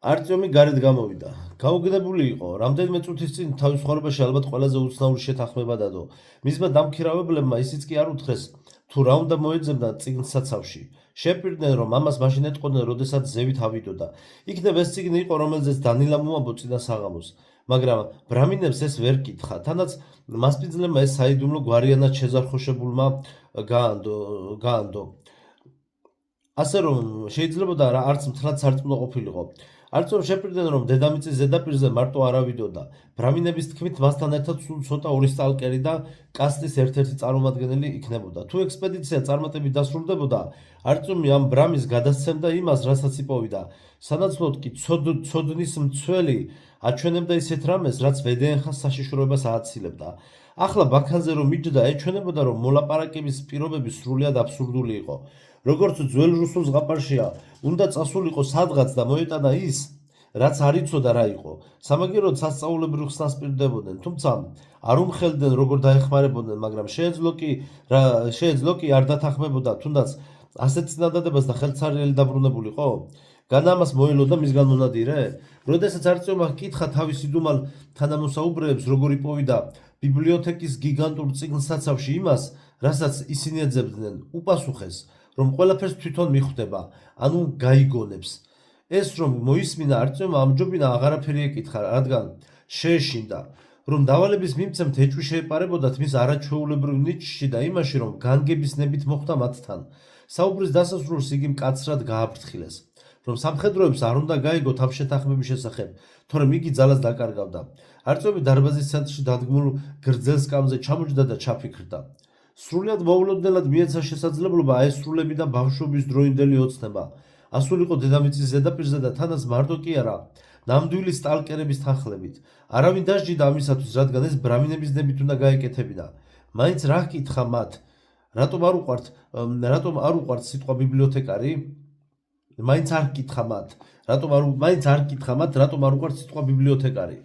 არტიომი გარეთ გამოვიდა. გაუგდებული იყო. რამდენიმე წუთის წინ თავის ცხოვრებაში ალბათ ყველაზე უცნაური შეთანხმება დადო. მისმა დამქირავებლებმა ისიც კი არ უთხრეს, თუ რა უნდა მოეძებნა წიგნსაცავში. შეპირდნენ, რომ ამას მაშინ ეტყოდნენ, როდესაც ზევით ავიდოდა. იქნებ ეს წიგნი იყო, რომელზეც დანილამ უამბო წინა საღამოს. მაგრამ ბრამინებს ეს ვერ კითხა. თანაც მასპინძლებმა ეს საიდუმლო გვარიანად შეზარხოშებულმა გაანდო. ასე რომ შეიძლებოდა არც მთლად სარწმუნო ყოფილიყო. არწომ შეპირდნენ, რომ დედამიწის ზედაპირზე მარტო არ ავიდოდა. ბრამინების თქმით, მასთან ერთად სულ ცოტა ორი სტალკერი და კასტის ერთ-ერთი წარმომადგენელი იქნებოდა. თუ ექსპედიცია წარმატებით დასრულდებოდა, არწომი ამ ბრამის გადასცემდა იმას, რასაც იპოვიდა. სანაცვლოდ კი ცოდნის მცველი აჩვენებდა ისეთ რამეს, რაც ვედეენხა საშიშროებას ააცილებდა. ახლა ბაქანზე რომ მიჯდა, ეჩვენებოდა, რომ მოლაპარაკების პირობები სრულიად აბსურდული იყო. როგორც ძველ რუსულ ზღაპარშია, უნდა წასულიყო სადღაც და მოეტანა ის, რაც არ იცოდა რა იყო. სამაგიეროდ სასწაულებრივ ხსნას პირდებოდნენ, თუმცა არ უმხელდნენ როგორ დაეხმარებოდნენ, მაგრამ შეეძლო კი არ დათანხმებოდა, თუნდაც ასეთ წინადადებას და ხელცარიელი დაბრუნებულიყო. განა ამას მოელოდა მისგან მონადირე? როდესაც არტიომმა ჰკითხა თავისი დუმალ თანამოსაუბრეებს, როგორ იპოვიდა ბიბლიოთეკის გიგანტურ წიგნსაცავში იმას, რასაც ისინი ეძებდნენ, უპასუხეს, რომ ყველაფერს თვითონ მიხვდება, ანუ გაიგონებს. ეს რომ მოისმინა არტიომმა ამჯობინა აღარაფერი ეკითხა, რადგან შეეშინდა, რომ დავალების მიმცემთ ეჭვი შეეპარებოდათ მის არაჩვეულებრივ ნიჭში და იმაში, რომ განგების ნებით მოხვდა მათთან. საუბრის დასასრულს იგი მკაცრად გააფრთხილეს, რომ სამხედროებს არ უნდა გაეგოთ ამ შეთანხმების შესახებ, თორემ იგი ძალას დაკარგავდა. არტიომი დარბაზის ცენტრში დადგმულ გრძელ სკამზე ჩამოჯდა და ჩაფიქრდა. სრულიად მოულოდნელად მიეცა შესაძლებლობა აესრულებინა ბავშვობის დროინდელი ოცნება. ასულიყო დედამიწის ზედაპირზე და თანაც მარტო კი არა, ნამდვილი სტალკერების თანხლებით. არავინ დასჯიდა ამისათვის, რადგან ეს ბრამინების ნებით უნდა გაეკეთებინა. მაინც რა ჰკითხა მათ? რატომ არ უყვართ სიტყვა ბიბლიოთეკარი? მაინც არ ჰკითხა მათ, რატომ არ უყვართ სიტყვა ბიბლიოთეკარი?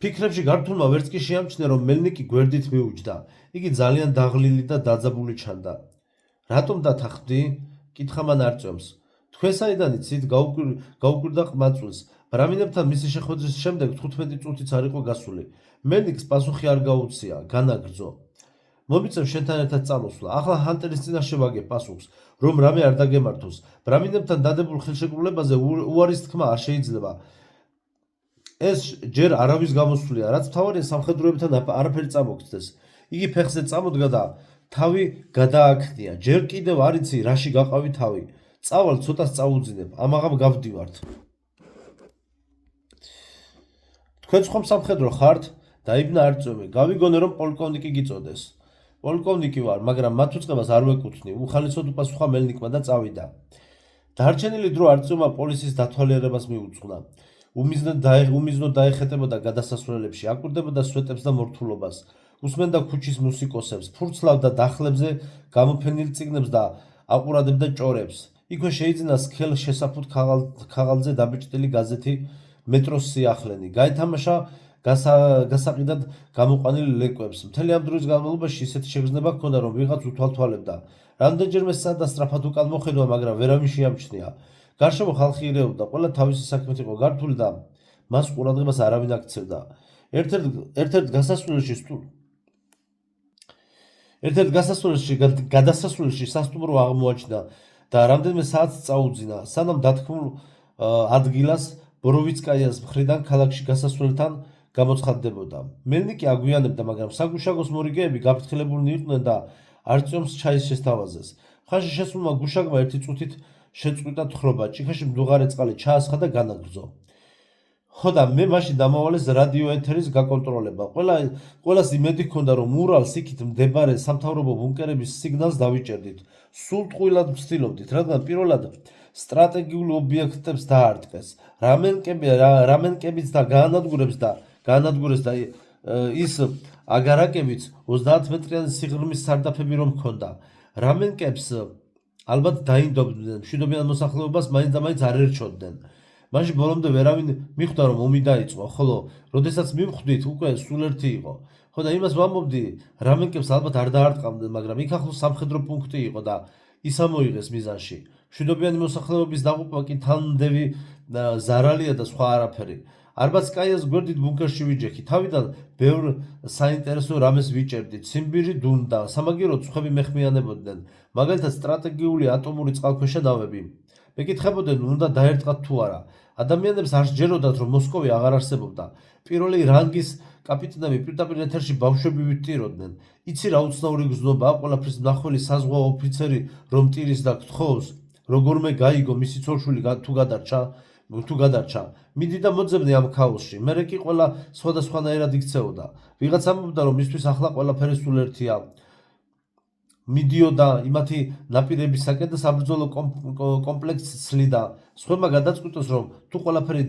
ფიქრებში გართულმა ვერც კი შეამჩნია, რომ მელნიკი გვერდით მიუჯდა. იგი ძალიან დაღლილი და დაძაბული ჩანდა. რატომ დათანხმდი? კითხა მან არტიომს. თქვენ საიდან იცით? გაუკვირდა ყმაწვილს. ბრამინებთან მისი შეხვედრის შემდეგ 15 წუთიც არ იყო გასული. მელნიკს პასუხი არ გაუწია, განაგრძო. მომიწევ შენთან ერთად წამოსვლა. ახლა ჰანტერის წინაშე ვაგებ პასუხს, რომ რამე არ დაგემართოს. ბრამინებთან დადებულ ხელშეკრულებაზე უარის თქმა არ შეიძლება. ეს ჯერ არავის გამოსვლია, რაც მთავარია სამხედროებთან არაფერი წამოგწდეს. იგი ფეხზე წამოდგა და თავი გადააქნია. ჯერ კიდევ არ იცი, რაში გაყავი თავი. წავალ, ცოტას წაუძინებ, ამაღამ გავდივართ. თქვენ ხომ სამხედრო ხართ? დაიბნა არტიომი. გავიგონე, რომ პოლკოვნიკი გიწოდეს. პოლკოვნიკი ვარ, მაგრამ მათ უწყებას არ ვეკუთვნი. უხალისოდ უპასუხა მელნიკმა და წავიდა. დარჩენილი დრო არტიომმა პოლიციის დათვალიერებას მიუძღვნა. უმიზნოდ დაეხეტებოდა გადასასვლელებში, აკვირდებოდა სვეტებს და მორთულობას, უსმენდა ქუჩის მუსიკოსებს, ფურცლავდა დახლებზე გამოფენილ წიგნებს და აყურებდა ჭორებს. იქვე შეიძინა სქელ შესაფუთ ქაღალდზე დაბეჭდილი გაზეთი მეტროს სიახლენი. გაეთამაშა გასაყიდად გამოყვანილი ლეკვებს. მთელი ამ დროის განმავლობაში ისეთი შეგრძნება ჰქონდა, რომ ვიღაც უთვალთვალებდა. რამდენჯერმე სცადა სწრაფად უკან მოხედვა, მაგრამ ვერავინ შეამჩნია. გარშემო ხალხი ირეოდა, ყველა თავისი საქმით იყო გართული და მას ყურადღებას არავინ აქცევდა. ერთ-ერთ გადასასვლელში სასტუმრო აღმოაჩინა და რამდენიმე საათს წაუძინა, სანამ დათქმულ ადგილას ბოროვიცკაიას მხრიდან ქალაქში გასასვლელთან გამოცხადდებოდა. მელნიკი აგვიანებდა, მაგრამ საგუშაგოს მორიგეები გაფრთხილებულნი იყვნენ და არტიომს ჩაის შესთავაზეს. ხანში შესულმა გუშაგმა ერთი წუთით შეწყვიტა თხრობა, ჭიქაში მდუღარე წყალი ჩაასხა და განაგრძო. ხო და მე მაშინ დამავალეს რადიო ეთერის გაკონტროლება. ყველას იმედი ჰქონდა, რომ ურალს იქით მდებარე სამთავრობო ბუნკერების სიგნალს დავიჭერდით. სულ ტყუილად ვცდილობდით, რადგან პირველად სტრატეგიულ ობიექტებს დაარტყეს. რამენკებიც და გაანადგურეს და ის აგარაკებიც 30 მეტრიანი სიღრმის სარდაფები რომ ჰქონდა. რამენკებს ალბათ დაინდობდნენ, მშვიდობიან მოსახლეობას მაინც და მაინც არ ერჩოდნენ. მაშინ ბოლომდე ვერავინ მიხვდა, რომ ომი დაიწყო, ხოლო როდესაც მივხვდით, უკვე სულ ერთი იყო. ხო და იმას ვამბობდი, რამენკებს ალბათ არ დაარტყამდნენ, მაგრამ იქ ახლოს სამხედრო პუნქტი იყო და ის ამოიღეს მიზანში. მშვიდობიანი მოსახლეობის დაყოფა კი ზარალია და სხვა არაფერი. არბაცკაიას გვერდით ბუნკერში ვიჯექი. თავიდან ბევრ საინტერესო რამეს ვიჭერდი. ციმბირი დუნდა, სამაგიეროდ ცხები მეხმიანებოდნენ. მაგალითად სტრატეგიული ატომური წყალქვეშა ნავები. მეკითხებოდნენ, უნდა დაერტყათ თუ არა. ადამიანებს არ სჯეროდათ, რომ მოსკოვი აღარ არსებობდა. პირველი რანგის კაპიტნები პირდაპირ ეთერში ბავშვები ვიტიროდნენ. იცი რა უცნაური გზნობა, ყველაფრის მნახველი საზღვაო ოფიცერი რომ ტირის და გთხოვს, როგორმე გაიგო მისი ცოლშვილი თუ გადარჩა. მიდი და მოძებნე ამ ქაოსში. მერე კი ყველა სხვადასხვანაირად იქცეოდა. ვიღაც ამბობდა, რომ მისთვის ახლა ყველაფერი სულ ერთია. მიდიოდა იმათი ნაპირებისაკენ და საბრძოლო კომპლექსს ცლიდა. სხვებმა გადაწყვიტეს, რომ თუ ყველაფერი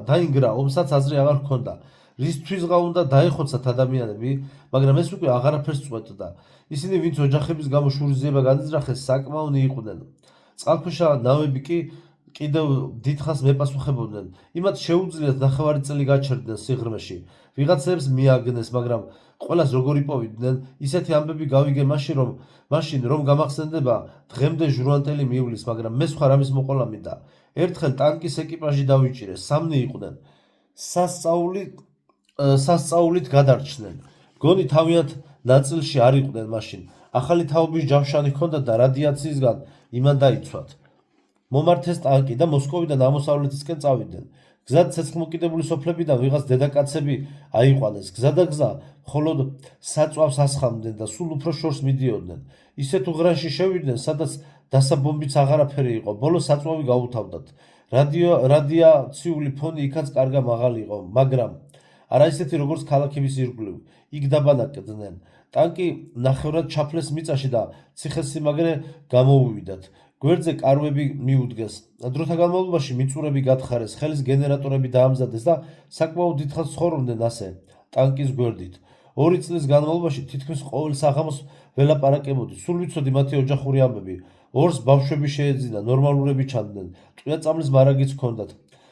დაინგრა, ომსაც აზრი აღარ ჰქონდა. რისთვისღა უნდა დაეხოცათ ადამიანები, მაგრამ ეს უკვე აღარაფერს წყვეტდა. ისინი, ვინც ოჯახების გამო შურისძიება განიზრახეს, საკმაონი იყვნენ. წყალქვეშა ნავები კი კიდევ დიდხანს მეპასუხებოდნენ. იმათ შეუძლიათ ნახევარი წელი გაჩერდნენ სიღრმეში. ვიღაცებს მიაგნეს, მაგრამ ყველას როგორ იპოვიდნენ, ისეთი ამბები გავიგე მაშინ რომ გამახსენდება, დღემდე ჟურნალტელი მივლის, მაგრამ მე სხვა რამის მოყოლა მინდა. ერთხელ ტანკის ეკიპაჟი დავიჭირეს, სამნი იყვნენ. სასწაულით გადარჩნენ. გონი თავიანთ ნაწილში არ იყვნენ მაშინ. ახალი თაობის ჯავშანი ჰქონდათ და რადიაციისგან იმან დაიცვათ. მომართეს ტანკი და მოსკოვიდან აღმოსავლეთისკენ წავიდნენ. გზად ცეცხლმოკიდებული სოფლებიდან ვიღაც დედაკაცები აიყვანეს. გზა და გზა მხოლოდ საწვავს ასხამდნენ და სულ უფრო შორს მიდიოდნენ. ისეთ უღრანში შევიდნენ, სადაც დასაბომბიც აღარაფერი იყო. ბოლოს საწვავი გაუთავდათ. რადიაციული ფონი იქაც კარგა მაღალი იყო, მაგრამ არა ისეთი, როგორც ქალაქების ირგვლივ. იქ დაბანაკდნენ. ტანკი ნახევრად ჩაფლეს მიწაში და ციხესიმაგრე გამოუვიდათ. გვერდზე კარვები მიუდგეს. დროთა განმავლობაში მიწურები გათხარეს, ხელის გენერატორები დაამზადეს და საკმაოდ დიდხანს ცხოვრობდნენ ასე, ტანკის გვერდით. 2 წლის განმავლობაში თითქმის ყოველ საღამოს ველაპარაკებოდი. სულ ვიცოდი მათი ოჯახური ამბები. 2-ს ბავშვები შეეძინა, ნორმალურები ჩანდნენ, ტყვია-წამლის მარაგიც ჰქონდათ.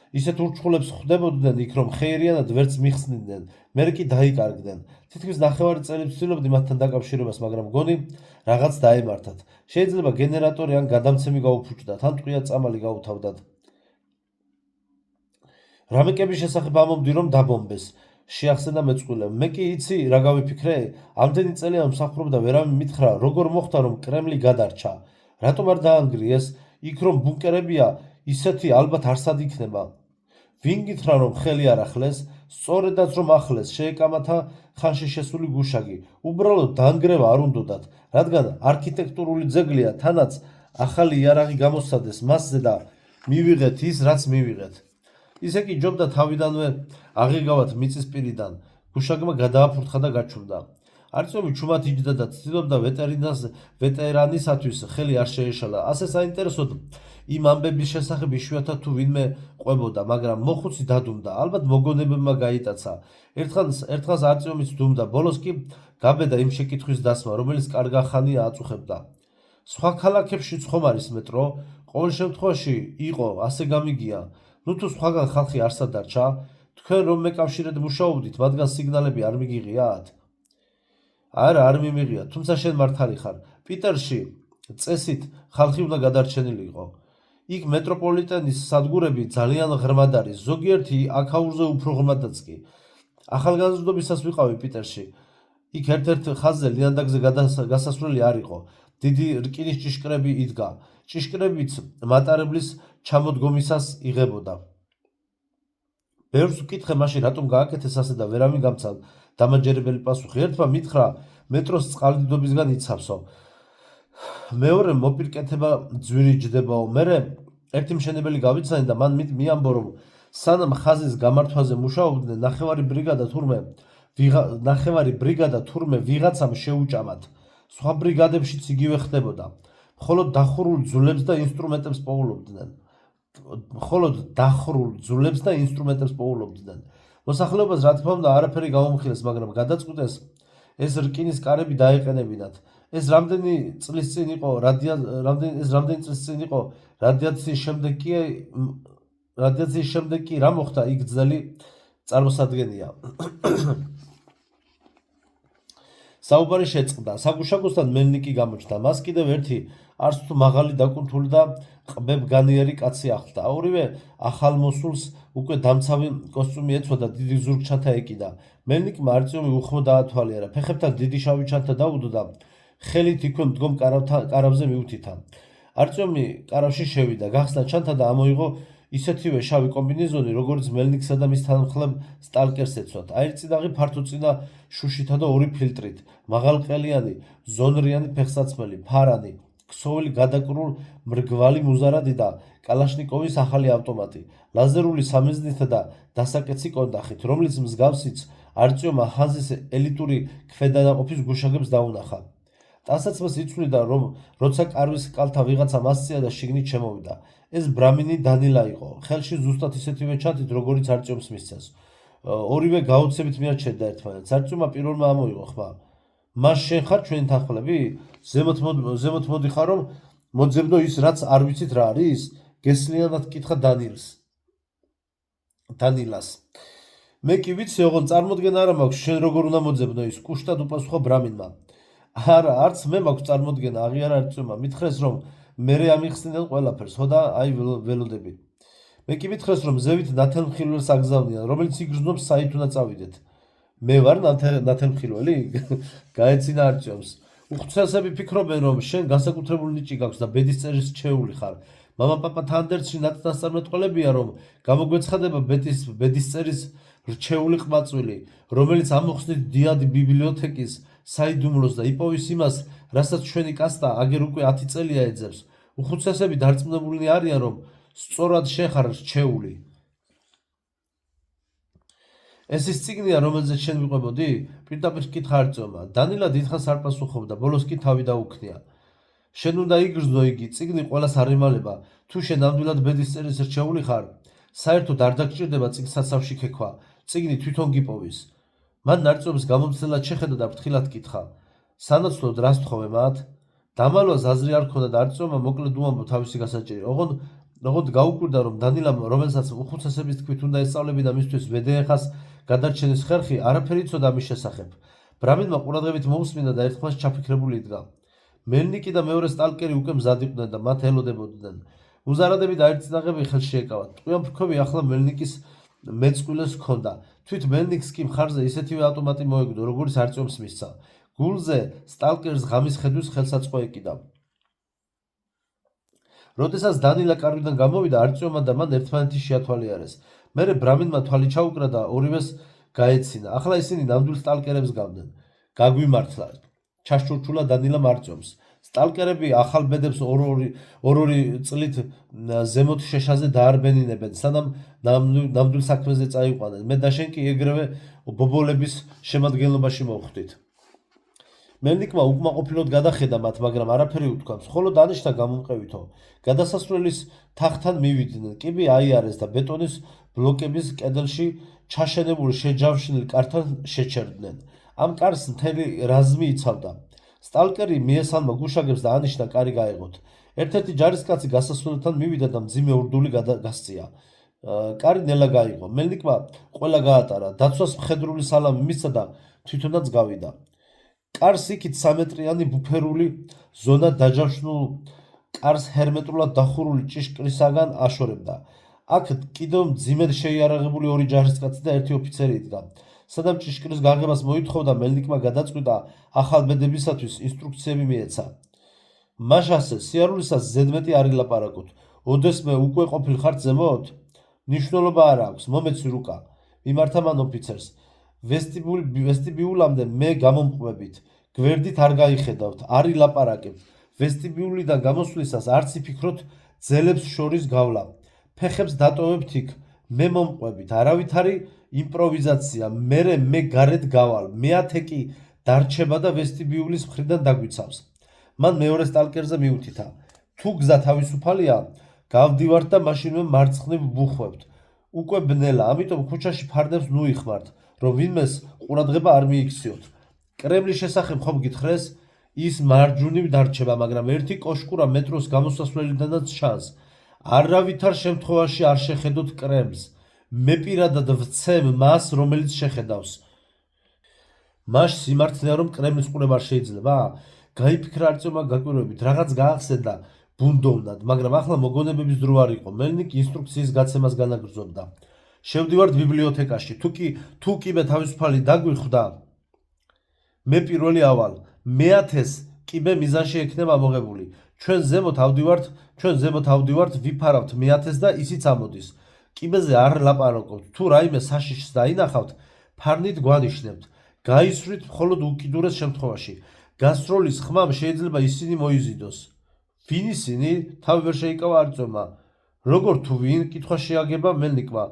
ისეთ ურჩხულებს ხვდებოდნენ იქ, რომ ხეირიანად ვერც მიხსნიდნენ, მერე კი დაიკარგდნენ. თითქმის ნახევარი წელი ვცდილობდი მათთან დაკავშირებას, მაგრამ მგონი რაღაც დაემართათ. შეიძლება გენერატორი ან გადამცემი გაუფუჭდათ, ან ტყვია-წამალი გაუთავდათ. რამეკების შესახებ ამბობდი, რომ დაბომბეს. შეახსენა მეწყვილემ. მე კი იცი რა გავიფიქრე? ამდენი წელია მსახურობდა, ვერავინ მითხრა, როგორ მოხდა, რომ კრემლი გადარჩა. რატომ არ დაანგრიეს? იქ რომ ბუნკერებია, ისეთი ალბათ არსად იქნება. ვინ გითხრა, რომ ხელი არ ახლეს? სწორედაც რომ ახლეს, შეეკამათა ხანში შესული გუშაგი. უბრალოდ დაანგრევა არ უნდოდათ, რადგან არქიტექტურული ძეგლია, თანაც ახალი იარაღი გამოსცადეს მასზე და მივიღეთ ის, რაც მივიღეთ. ისე კი ჯობდა თავიდანვე აღიგავათ მიწისპირიდან. გუშაგმა გადააფურთხა და გაჩუმდა. არწივი ჩუმად იჯდა და ცდილობდა ვეტერანისათვის ხელი არ შეეშალა. ასე საინტერესოდ იმ ამბების შესახებ იშვიათად თუ ვინმე ყვებოდა, მაგრამ მოხუცი დადუმდა. ალბათ მოგონებებმა გაიტაცა. ერთხანს არწივით დუმდა, ბოლოს კი გაბედა იმ შეკითხვის დასმა, რომელიც კარგა ხანია აწუხებდა. სხვა ქალაქებშიც ხომ არის მეტრო? ყოველ შემთხვევაში იყო, ასე გამიგია. ნუ თუ სხვაგან ხალხი არსად დარჩა, თქვენ რომ მეკავშირედ მუშაობდით, მათგან სიგნალები არ მიგიღიათ? არა, არ მიმიღია, თუმცა შენ მართალი ხარ. პიტერში წესით ხალხი უნდა გადარჩენილიყო. იქ მეტროპოლიტენის სადგურები ძალიან ღრმად არის, ზოგიერთი აქაურზე უფრო ღრმადაც კი. ახალგაზრდობისას ვიყავი პიტერში. იქ ერთ-ერთ ხაზზე ლიანდაგზე გასასვლელი არ იყო. დიდი რკინის ჭიშკრები იდგა. ჭიშკრებიც მატარებლის ჩამოდგომისას იღებოდა. ბევრს ვკითხე მაშინ რატომ გააკეთეს ასე და ვერავინ გამცა დამაჯერებელი პასუხი. ერთმა მითხრა მეტროს წყალდიდობისგან იცავსო. მეორემ მოპირკეთება ძვირი ჯდებაო. მერე ერთი მშენებელი გავიცანი და მან მიამბო, რომ სანამ ხაზის გამართვაზე მუშაობდნენ, ნახევარი ბრიგადა თურმე ვიღაცამ შეუჭამათ. სხვა ბრიგადებშიც იგივე ხდებოდა. მხოლოდ დახურულ ძვლებს და ინსტრუმენტებს პოულობდნენ. მოსახლეობას რა თქმა უნდა არაფერი გაუმხილეს, მაგრამ გადაწყვიტეს ეს რკინის კარები დაეყენებინათ. ეს რამდენი წლის წინ იყო რადიაციის შემდეგ კი რა მოხდა, იქ ძნელი წარმოსადგენია. საუბარი შეწყდა. საგუშაგოსთან მელნიკი გამოჩნდა. მას კიდევ ერთი არც თუ მაღალი დაკუნთული და ყბებგანიერი კაცი ახლდა. ორივე ახალ მოსულს უკვე დამცავი კოსტუმი ეცვა და დიდი ზურგჩანთა ეკიდა. მელნიკმა არწივი უხმო დაათვალიერა, ფეხებთან დიდი შავი ჩანთა დაუდო და ხელით იქვე მდგომ კარავზე მიუთითა. არწივი კარავში შევიდა, გახსნა ჩანთა და ამოიღო ისეთივე შავი კომბინეზონი, როგორც მელნიკსა და მის თანამხლებ სტალკერს ეცვათ. აირწილაღი ფართო წინა შუშითა და ორი ფილტრით, მაღალყელიანი, ზონრიანი ფეხსაცმელი, ფარანი, ქსოვილი გადაკრულ მრგვალი მუზარადი და კალაშნიკოვის ახალი ავტომატი, ლაზერული სამიზნითა და დასაკეცი კონდახით, რომლის მსგავსიც არწივმა ჰანზის ელიტური ქვედანაყოფის გუშაგებს დაუნახა. ტანსაცმელს იცვლიდა, რომ როცა კარვის კალთა ვიღაცა მასწია და შიგნით შემოვიდა. ეს ბრამინი დანილა იყო, ხელში ზუსტად ისეთივე ჩათით, როგორიც არწივს მისცეს. ორივე გაოცებით მიაჩნდა ერთმანეთს. არწივმა პირველმა ამოიღო ხმა. მას შენ ხარ ჩვენი თანხმლები? ზემოთ მოდიხარ, რომ მოძებნო ის, რაც არ ვიცით რა არის? გესლიანად კითხა დანილას. მე კი ვიცი, ოღონ წარმოდგენა არა მაქვს, შენ როგორ უნდა მოძებნო ის? კუშტად უპასუხა ბრამინმა. არა, არც მე მაქვს წარმოდგენა, აღიარა არწივმა. მითხრეს, რომ მერე ამიხსნიდან ყველაფერს, ხო და აი ველოდები. მე კი მითხრეს, რომ ზევით ნათელმხილველს აგზავნიან, რომელიც იგრძნობს საით უნდა წავიდეთ. მე ვარ ნათელმხილველი? გაეცინა არწივს. უხუცესები ფიქრობენ, რომ შენ განსაკუთრებული ნიჭი გაქვს და ბედისწერის რჩეული ხარ. მამა-პაპა თანდერთში ნათესწარმეტყველებია, რომ გამოგვეცხადება ბედისწერის რჩეული ყმაწვილი, რომელიც ამოხსნით დიადი ბიბლიოთეკის საიდუმლოს და იპოვის იმას, რასაც ჩვენი კასტა აგერ უკვე 10 წელია ეძებს. უხუცესები დარწმუნებულნი არიან, რომ სწორად შენ ხარ რჩეული. ეს ის წიგნია, რომელზეც შენ ვიყვებოდი? პირდაპირ კითხა არწივმა. დანილა დიდხანს არ პასუხობდა, ბოლოს კი თავი დაუქნია. შენ უნდა იგრძნო იგი, წიგნი ყველას არ ემალება. თუ შენ ნამდვილად ბედისწერის რჩეული ხარ, საერთოდ არ დაგჭირდება წიგნს საცავში ქექვა, წიგნი თვითონ გიპოვის. მან არწივს გამომცდელად შეხედა და ფრთხილად კითხა. სანაცვლოდ რას თხოვე მათ? დამალვას აზრი არ ჰქონდა და არწივმა მოკლედ უამბო თავისი გასაჭირი. ოღონდ გაუკვირდა, რომ დანილამ, რომელსაც უხუცესების თქმით უნდა ესწავლებინა მისთვის ვედეეხას გადარჩენის ხერხი, არაფერი იცოდა ამის შესახებ. ბრამინმა ყურადღებით მოусმინა და ერთხმას ჩაფიქრებული იდგა. მელნიკი და მეორე სტალკერი უკვე მზად იყვნენ და მათ ელოდებოდნენ. მუზარადები და აირწილაღები ხელში ეკავათ. ტყვიამფრქვევი ახლა მელნიკის მეწყვილეს ჰქონდა. თვით მელნიკს კი მხარზე ისეთივე ავტომატი მოეგდო, როგორც არწივს მისცა. გულზე სტალკერს ღამის ხედვის ხელსაწყო ეკიდა. როდესაც დანილა კარვიდან გამოვიდა, არწივმა და მან ერთმანეთი შეათვალიერეს. მერე ბრამინმა თვალი ჩაუკრა და ორივეს გაეცინა. ახლა ისინი ნამდვილ სტალკერებს გავდნენ. გაგვიმართლა, ჩაშჩურჩულა დანილამ არწივს. სტალკერები ახალ ბედებს ორ-ორი წლით ზემოთ შეშაზე დაარბენინებენ, სანამ ნამდვილ საქმეზე წაიყვანენ. მე და შენ კი ეგრევე ბობოლების შემადგენლობაში მოვხვდით. მელნიკმა უკმაყოფილოდ გადახედა მათ, მაგრამ არაფერი უთქვა. მხოლოდ დანიშნა გამომყევითო. გადასასვლელის თაღთან მივიდნენ. კიბი აიარეს და ბეტონის ბლოკების კედელში ჩაშენებული შეჯავშნილ კართან შეჩერდნენ. ამ კარს მთელი რაზმი იცავდა. სტალკერი მიესალმა გუშაგებს და ანიშნა კარი გაეღოთ. ერთ-ერთი ჯარისკაცი გასასვლელთან მივიდა და მძიმე ურდული გასწია. კარი ნელა გაიღო. მელნიკმა ყველა გაატარა. დაცვას მხედრული სალამი მისცა და თვითონაც გავიდა. კარს იქით 3 მეტრიანი ბუფერული ზონა დაჯავშნულ კარს ჰერმეტულად დახურული ჭიშკრისაგან აშორებდა. აქ კიდევ მძიმედ შეიარაღებული ორი ჯარისკაცი და ერთი ოფიცერი იდგა. სადამ ჭიშკრის გაღებას მოითხოვდა, მელნიკმა გადაწყვიტა ახალ ბედებისათვის ინსტრუქციები მიეცა. მაშასე სიარულისას ზედმეტი არ ილაპარაკოთ. ოდესმე უკვე ყოფილ ხართ ზემოთ? ნიშნულობა არ აქვს, მომეცი რუკა. მიმართა მან ოფიცერს. ვესტიბიულამდე მე გამომყვებით. გვერდით არ გაიხედავთ, არ ილაპარაკებთ. ვესტიბიულიდან გამოსვლისას არც იფიქროთ ძელებს შორის გავლა. ფეხებს დატოვებთ იქ, მე მომყვებით. არავითარი იმპროვიზაცია, მე გარეთ გავალ. მეათე კი დარჩება და ვესტიბიულის მხრიდან დაგვიცავს. მან მეორე სტალკერზე მიუთითა. თუ გზა თავისუფალია, გავდივართ და მაშინვე მარცხნივ ვუხვევთ. უკვე ბნელა, ამიტომ ქუჩაში ფარდებს ნუ იხმართ, რომ ვინმეს ყურადღება არ მიიქციოთ. კრემლის შესახებ ხომ გითხრეს? ის მარჯვნივ დარჩება, მაგრამ ერთი კოშკურა მეტროს გამოსასვლელიდანაც ჩანს. არავითარ შემთხვევაში არ შეხედოთ კრემლს. მე პირადად ვცემ მას, რომელიც შეხედავს. მას სიმართლეა, რომ კრემლის ყურება არ შეიძლება? გაიფიქრა არწივმა გაკვირვებით, რაღაც გაახსენდა ბუნდოვნად, მაგრამ ახლა მოგონებების დრო არ იყო. მელნიკი ინსტრუქციის გაცემას განაგრძობდა. შევდივართ ბიბლიოთეკაში. თუ კიბე თავისუფალი დაგვიხვდა, მე პირველი ავალ. მეათეს კიბე მიზანში ექნება ამოღებული. ჩვენ ზემოთ ავდივართ, ვიფარავთ მეათეს და ისიც ამოდის. კიბეზე არ ლაპარაკობთ. თუ რაიმე საშიშს დაინახავთ, ფარნით გვანიშნებთ. გაისვრით მხოლოდ უკიდურეს შემთხვევაში. გასროლის ხმამ შეიძლება ისინი მოიზიდოს. ვინ ისინი? თავი ვერ შეიკავა არწივმა. როგორ თუ ვინ? კითხვა შეაგება მელნიკმა.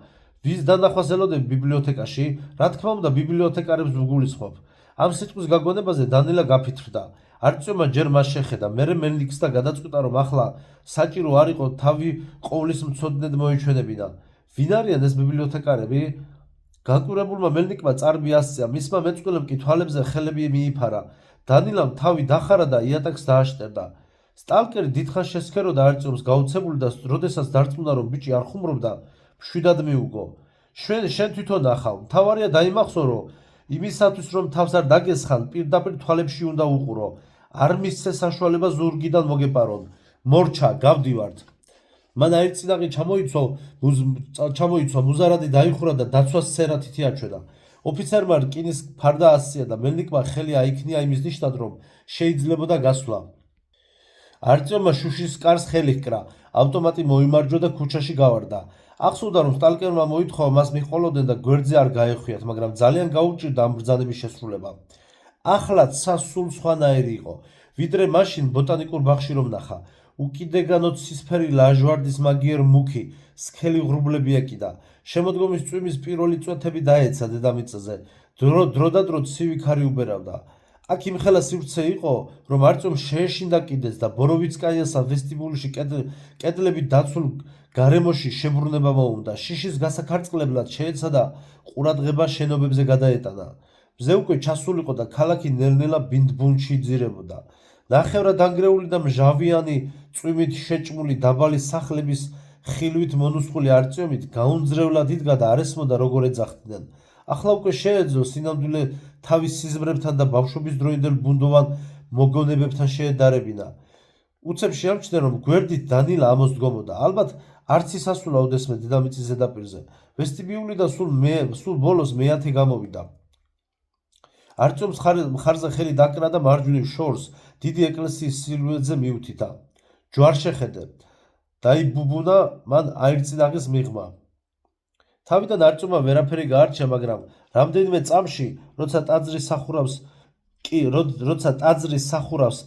ვის დანახვას ელოდები ბიბლიოთეკაში? რა თქმა უნდა, ბიბლიოთეკარებს ვგულისხმობ. ამ სიტყვის გაგონებაზე დანილა გაფითრდა. არწივმა ჯერ მას შეხედა, მერე მელნიკს და გადაწყვიტა, რომ ახლა საჭირო არ იყო თავი ყოვლის მცოდნედ მოეჩვენებინა. ვინ არიან ეს ბიბლიოთეკარები? გაკვირვებულმა მელნიკმა წარბი ასწია, მისმა მეწყვილემ კი თვალებზე ხელები მიიფარა. დანილამ თავი დახარა და იატაკს დააშტერდა. სტალკერი დიდხანს შესქეროდა არწივს გაუცებული და როდესაც დარწმუნა, რომ ბიჭი არ ხუმრობდა, მშვიდად მიუგო. შენ თვითონ ახავ, მთავარია დაიმახსო, რომ იმისათვის, რომ თავს არ დაგესხან, პირდაპირ თვალებში უნდა უყურო. არ მისცე საშუალება ზურგიდან მოგეპარონ. მორჩა, გავდივართ. მან აირწინაღი ჩამოიცვა, მუზარადი დაიხურა და დაცვას სერა თითი აჩვენა. ოფიცერმა რკინის ფარდა ასწია და მელნიკმა ხელი აიქნია იმის ნიშნად, რომ შეიძლებოდა გასვლა. არწივმა შუშის კარს ხელი ჰკრა, ავტომატი მოიმარჯვა და ქუჩაში გავარდა. ახსოვდა, რომ სტალკერმა მოითხოვა მას მიჰყოლოდნენ და გვერდზე არ გაეხვიათ, მაგრამ ძალიან გაუჭირდა ამ ბრძანების შესრულება. ახლაც სულ სხვანაირი იყო, ვიდრე მაშინ ბოტანიკურ ბაღში რომ ნახა. უკიდეგანოთ ცისფერი ლაჟვარდის მაგიერ მუქი, სქელი ღრუბლები ეკიდა. შემოდგომის წვიმის პირველი წვეთები დაეცა დედამიწაზე. დრო და დრო ცივი ქარი უბერავდა. აქ იმხელა სივრცე იყო, რომ არწივს შეეშინდა კიდეც და ბოროვიცკაიასა ვესტიბულში კედლები დაცულ გარემოში შებრუნება მოუნდა. შიშის გასაქარწყლებლად შეეცადა ყურადღება შენობებზე გადაეტანა. მზე უკვე ჩასულიყო და ქალაქი ნელ-ნელა ბინდბუნჩი იძირებოდა. ნახევრად დანგრეული და მჟავიანი წვიმით შეჭმული დაბალი სახლების ხილვით მონუსხული არწივით გაუნძრევლად იდგა და არ ესმოდა როგორ ეძახდნენ. ახლა უკვე შეეძლო სინამდვილე თავის სიზმრებთან და ბავშვობის დროინდელ ბუნდოვან მოგონებებთან შეედარებინა. უცებ შეამჩნია, რომ გვერდით დანილა ამოსდგომოდა. ალბათ არც ის ასულა ოდესმე დედამიწის ზედაპირზე. ვესტიბიული და სულ ბოლოს მეათე გამოვიდა. არწივს მხარზე ხელი დაკრა და მარჯვნივ შორს დიდი ეკლესიის სილუეტზე მიუთითა. ჯვარ შეხედე. დაიბუბუნა მან აირწინაღის მიღმა. თავიდან არწივმა ვერაფერი გაარჩია, მაგრამ რამდენიმე წამში, როცა ტაძრის სახურავს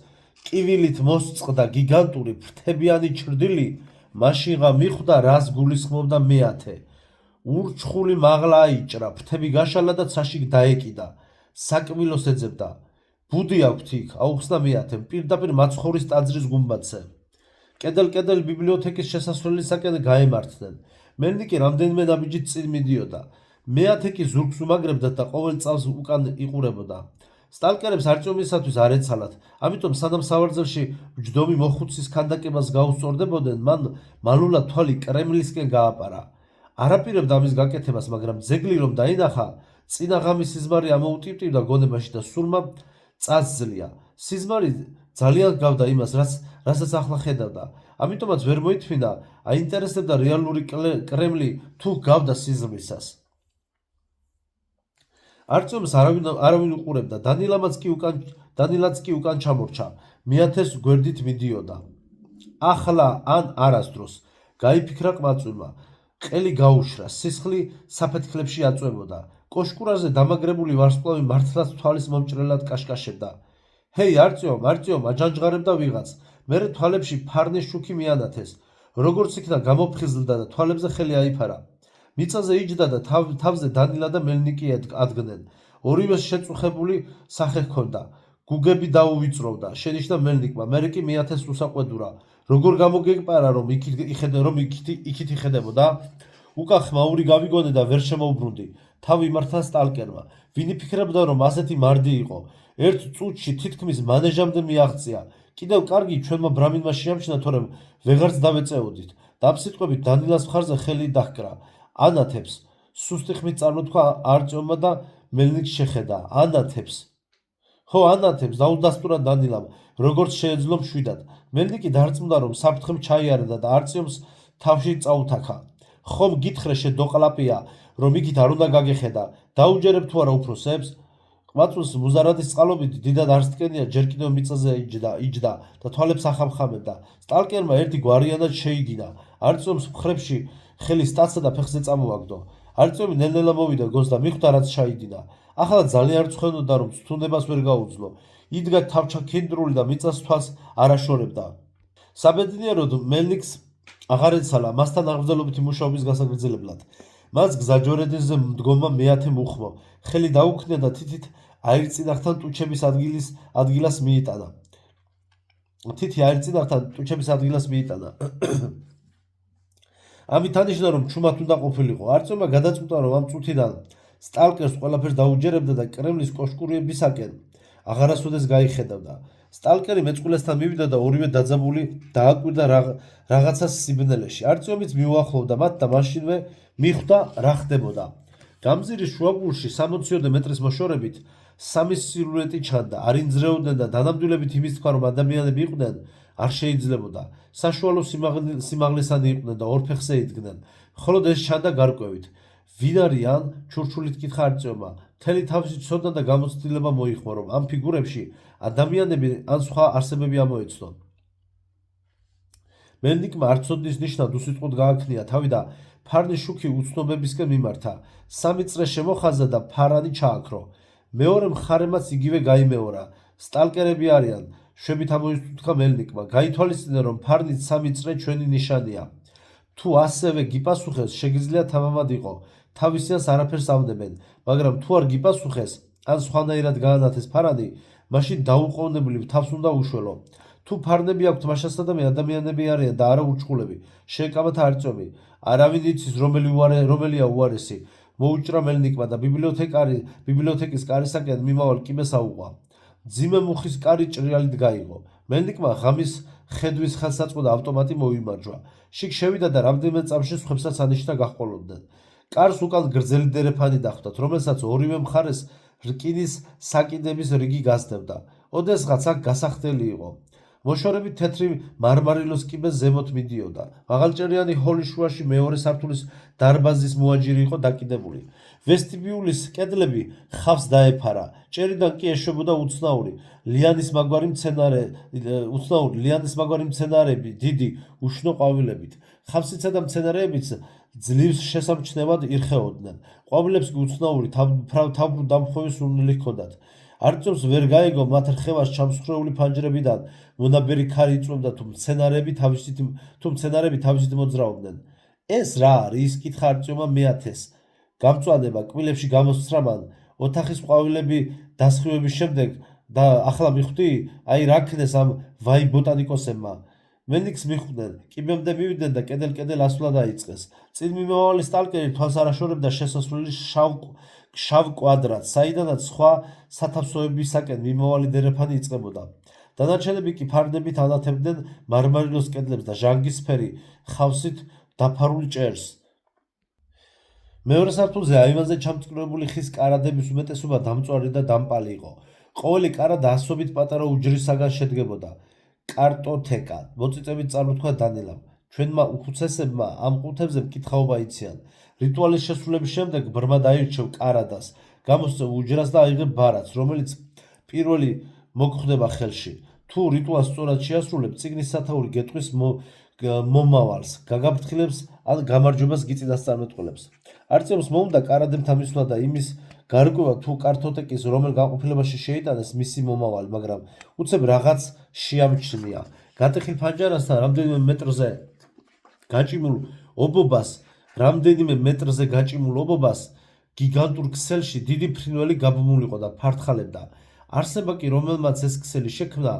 კივილით მოსწყდა გიგანტური ფრთებიანი ჩრდილი, მაშინღა მიხვდა, რას გულისხმობდა მეათე. ურჩხული მაღლა აიჭრა, ფრთები გაშალა და ცაში დაეკიდა. საკბილოს ეძებდა. ბუდი აქვთ იქ, აუხსნა მეათემ, პირდაპირ მაცხოვრის ტაძრის გუმბათზე. კედელ ბიბლიოთეკის შესასვლელისაკენ გაემართნენ. მელნიკი რამდენიმე ნაბიჯით წინ მიდიოდა. მეათე კი ზურგს უმაგრებდა და ყოველ წამს უკან იყურებოდა. სტალკერებს არწივისათვის არ ეცალათ, ამიტომ სანამ სავარძელში მჯდომი მოხუცის ქანდაკებას გაუსწორდებოდნენ, მან მალულად თვალი კრემლისკენ გააპარა. არაპირებდა ამის გაკეთებას, მაგრამ ძეგლი რომ დაინახა, წინა ღამის სიზმარი ამოუტივტივდა გონებაში და სულმა წასძლია. სიზმარი ძალიან გავდა იმას, რასაც ახლა ხედავდა. ამიტომაც ვერ მოითმინა, აინტერესებდა რეალური კრემლი თუ გავდა სიზმრისას. არწივს არავინ უყურებდა. დანილაც კი უკან ჩამორჩა. მეათეს გვერდით მიდიოდა. ახლა ან არასდროს, გაიფიქრა ყმაწვილმა. ყელი გაუშრა, სისხლი საფეთქლებში აწვებოდა. კოშკურაზე დამაგრებული ვარსკვლავი მართლაც თვალის მომჭრელად კაშკაშებდა. ჰეი, არწივ, აჯანჯღარებდა ვიღაც. მერე თვალებში ფარნის შუქი მიანათეს. როგორც იქნა გამოფხიზლდა და თვალებზე ხელი აიფარა. მიწაზე იჯდა და თავზე დანილა და მელნიკი ადგნენ. ორივეს შეწუხებული სახე ჰქონდა. გუგები დაუვიწროვდა, შენიშნა მელნიკმა, მერე კი მეათეს უსაყვედურა. როგორ გამოგეპარა, რომ იქით იხედებოდა? უკან ხმაური გავიგონე და ვერ შემოვბრუნდი. თავი იმართა სტალკერმა. ვინ იფიქრებდა, რომ ასეთი მარდი იყო? ერთ წუთში თითქმის მანეჟამდე მიაღწია. კიდევ კარგი ჩვენმა ბრამინმა შეამჩნია, თორემ ვეღარც დავეწეოდით. დამსიტყვებით დანილას მხარზე ხელი დაჰკრა. ანათებს. სუსტი ხმით წარმოთქვა არწივმა და მელნიკს შეხედა. ანათებს. ხო ანათებს დაუდასტურა დანილამ, როგორც შეეძლო მშვიდად. მელნიკი დარწმუნდა, რომ საფრთხემ ჩაიარდა და არწიომს თავში წაუთაქა. ხომ გითხრე შედოყლაპია, რომ იქით არ უნდა გაგეხედა, დაუჯერებ თუ არა უფროსებს? ყვაწვილს მუზარადის წყალობით დიდად არ სტკენია, ჯერ კიდევ მიწაზე იჯდა და თვალებს ახამხამებდა. სტალკერმა ერთი გვარიანად შეიგინა. არწიომს მხრებში ხელი სტაცა და ფეხზე წამოაგდო. არწიომი ნელ-ნელა მოვიდა გონს და მიხვდა, რაც ჩაიდინა. ახლა ძალიან რწმუნდა, რომ ცთუნებას ვერ გაუძლო. იდგა თავჩაქენდრული და მიწას თვალს არ აშორებდა. საბედნიეროდ მელნიკს აღარ ეცალა მასთან აღბრძოლობითი მუშაობის გასაგრძელებლად. მას გზაჯვარედინზე მდგომა მეათე მუხმო, ხელი დაუქნია და თითით აირწინახთან ტუჩების ადგილას მიიტანა. ამით ანიშნა, რომ ჩუმად უნდა ყოფილიყო. არწიომმა გადაწყვიტა, რომ ამ წუთიდან სტალკერს ყველაფერს დაუჯერებდა და კრემლის კოშკურებისაკენ აღარასოდეს გაიხედავდა. სტალკერი მეწყვილესთან მივიდა და ორივე დაძაბული დააკვირდა რაღაცას სიბნელეში. არწიომიც მიუახლოვდა მათ და მაშინვე მიხვდა რა ხდებოდა. გამზირის შუაგულში 60-ოდე მეტრის მოშორებით სამი სილუეტი ჩანდა. არ ინძრეოდნენ და დანამდვილებით იმის თქვა, რომ ადამიანები იყვნენ, არ შეიძლებოდა. საშუალო სიმაღლისანი იყვნენ და ორ ფეხზე იდგნენ. მხოლოდ ეს ჩანდა გარკვევით. ვინ არიან? ჩურჩულით კითხა არწიომმა. მთელი თავისი ცოდნა და გამოცდილება მოიხმო, რომ ამ ფიგურებში ადამიანები ან სხვა არსებები ამოეცნო. მელნიკმა არ ცოდნის ნიშნად უსიტყვოდ გააქნია თავი და ფარნის შუქი უცნობებისკენ მიმართა. 3 წრე შემოხაზა და ფარანი ჩააქრო. მეორე მხარემაც იგივე გაიმეორა. სტალკერები არიან, შვებით ამოიწუთხა მელნიკმა. გაითვალისწინა, რომ ფარნით 3 წრე ჩვენი ნიშანია. თუ ასევე გიპასუხეს, შეგიძლია თამამად იყო. თავისიანს არაფერს ავდებენ, მაგრამ თუ არ გიპასუხეს, ან სხვანაირად გაანათეს ფარანი, მაშინ დაუყოვნებლივ თავს უნდა უშველო. თუ ფარნები აქვთ, მაშასთან ადამიანები არიან და არა ურჩხულები. შეეკამათა არწიომი. არავინ იცის, რომელია უარესი. მოუჭრა მელნიკმა და ბიბლიოთეკის კარისაკენ მიმავალ კიბეს აუყვა. ძიმე მუხის კარი ჭრიალით გაიღო. მელნიკმა ღამის ხედვის ხელსაწყო და ავტომატი მოიმარჯვა. შიგ შევიდა და რამდენიმე წამში სხვებსაც ანიშნა გაჰყოლოდნენ. კარს უკან გრძელი დერეფანი დახვდათ, რომელსაც ორივე მხარეს რკინის საკიდების რიგი გასდევდა. ოდესღაც აქ გასახდელი იყო. მოშორებით თეთრი მარმარილოს კიბე ზემოთ მიდიოდა. მაღალჭერიანი ჰოლის შუაში მეორე სართულის დარბაზის მოაჯირი იყო დაკიდებული. ვესტიბიულის კედლები ხავს დაეფარა. ჭერიდან კი ეშვებოდა უცნაური ლიანის მაგვარი მცენარეები დიდი უშნო ყვავილებით. ხავსისა და მცენარეებიც ძლივს შესამჩნევად ირხეოდნენ. ყვავილებს კი უცნაური თავბრუდამხვევი სურნელი ჰქონდათ. არწიომს ვერ გაეგო მათ რხევას ჩამსხვრეული ფანჯრებიდან მონაბერი ქარი იწვევდა, თუ მცენარები თავისით მოძრაობდნენ. ეს რა არის? კითხა არწიომმა მეათეს. გამწვანება კბილებში გამოსცრა მან. ოთახის ყვავილები დასხივების შემდეგ და ახლა მიხვდი? აი რა ქნეს ამ ვაი ბოტანიკოსებმა. მელნიკს მიხვდნენ, კიბემდე მივიდნენ და კედელ-კედელ ასვლა დაიწყეს. წინ მიმავალი სტალკერი თვალს არ აშორებდა შესასვლელის შავ კვადრატს, საიდანაც სხვა სათავსოებისაკენ მიმავალი დერეფანი იწყებოდა. დანარჩენები კი ფარნებით ანათებდნენ მარმარილოს კედლებს და ჟანგისფერი ხავსით დაფარულ ჭერს. მეორე სართულზე აივანზე ჩამწკრივებული ხის კარადების უმეტესობა დამწვარი და დამპალი იყო. ყოველი კარა დაასობით პატარა უჯრისაგან შედგებოდა. კარტოთეკა, მოწიწებით წარმოთქვა დანილამ. ჩვენმა უხუცესებმა ამ ყუთებზე მკითხაობა იციან. რიტუალის შესრულების შემდეგ ბრმა დაირჩევ კარადას, გამოსწევ უჯრას და აიღებ ბარათს, რომელიც პირველი მოგხვდება ხელში. თუ რიტუალს სწორად შეასრულებ, წიგნის სათაური გეტყვის მომავალს, გაგაფრთხილებს ან გამარჯვებას გიწინასწარმეტყველებს. არწიომს მოუნდა კარადებთან მისვლა და იმის გარკვევა, თუ კარტოთეკის რომელ განყოფილებაში შეიტანეს მისი მომავალი, მაგრამ უცებ რაღაც შეამჩნია. გატეხილ ფანჯარასთან რამდენიმე მეტრზე გაჭიმულ ობობას გიგანტურ ქსელში დიდი ფრინველი გაბმულიყო და ფართხალებდა. არსება კი, რომელმაც ეს ქსელი შექმნა,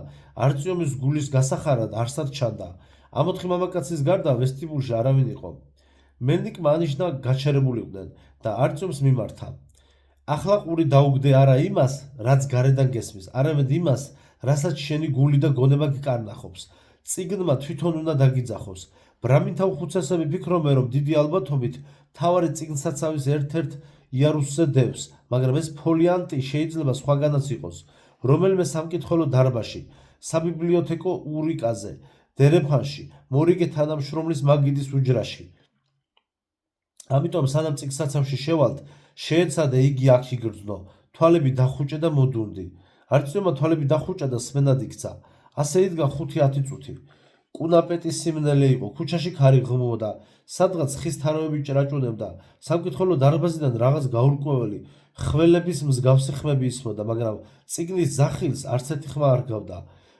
არწიომის გულის გასახარად არსად ჩანდა. ამ 4 მამაკაცის გარდა ვესტიბულში არავინ იყო. მელნიკმა ანიშნა გაჩერებულიყვნენ და არწიომს მიმართა. ახლა ყური დაუგდე არა იმას, რაც გარედან გესმის, არამედ იმას, რასაც შენი გული და გონება გიკარნახობს. წიგნმა თვითონ უნდა დაგიძახოს. ბრამინთა უხუცესები ფიქრობენ, რომ დიდი ალბათობით მთავარი წიგნსაცავის ერთ-ერთ იარუსზე დევს, მაგრამ ეს ფოლიანტი შეიძლება სხვაგანაც იყოს. რომელიმე სამკითხველო დარბაზში, საბიბლიოთეკო ურიკაზე, დერეფანში, მორიგე თანამშრომლის მაგიდის უჯრაში. ამიტომ სანამ წიგნსაცავში შევალთ, შეეცადა იგი აქ იგრძნო, თვალები დახუჭა და მოდუნდი. არწივმა თვალები დახუჭა და სმენად იქცა. ასე იდგა 5-10 წუთი. კუნაპეტის სიმნელე იყო, ქუჩაში ქარი ღმოდა, სადღაც ხის თარავები ჭრაჭუნებდა. სამკითხველო დარბაზიდან რაღაც გაურკვეველი ხველების მსგავსი ხმები ისმოდა, მაგრამ წიგნის ზახილს არც ერთი ხმა არ გავდა.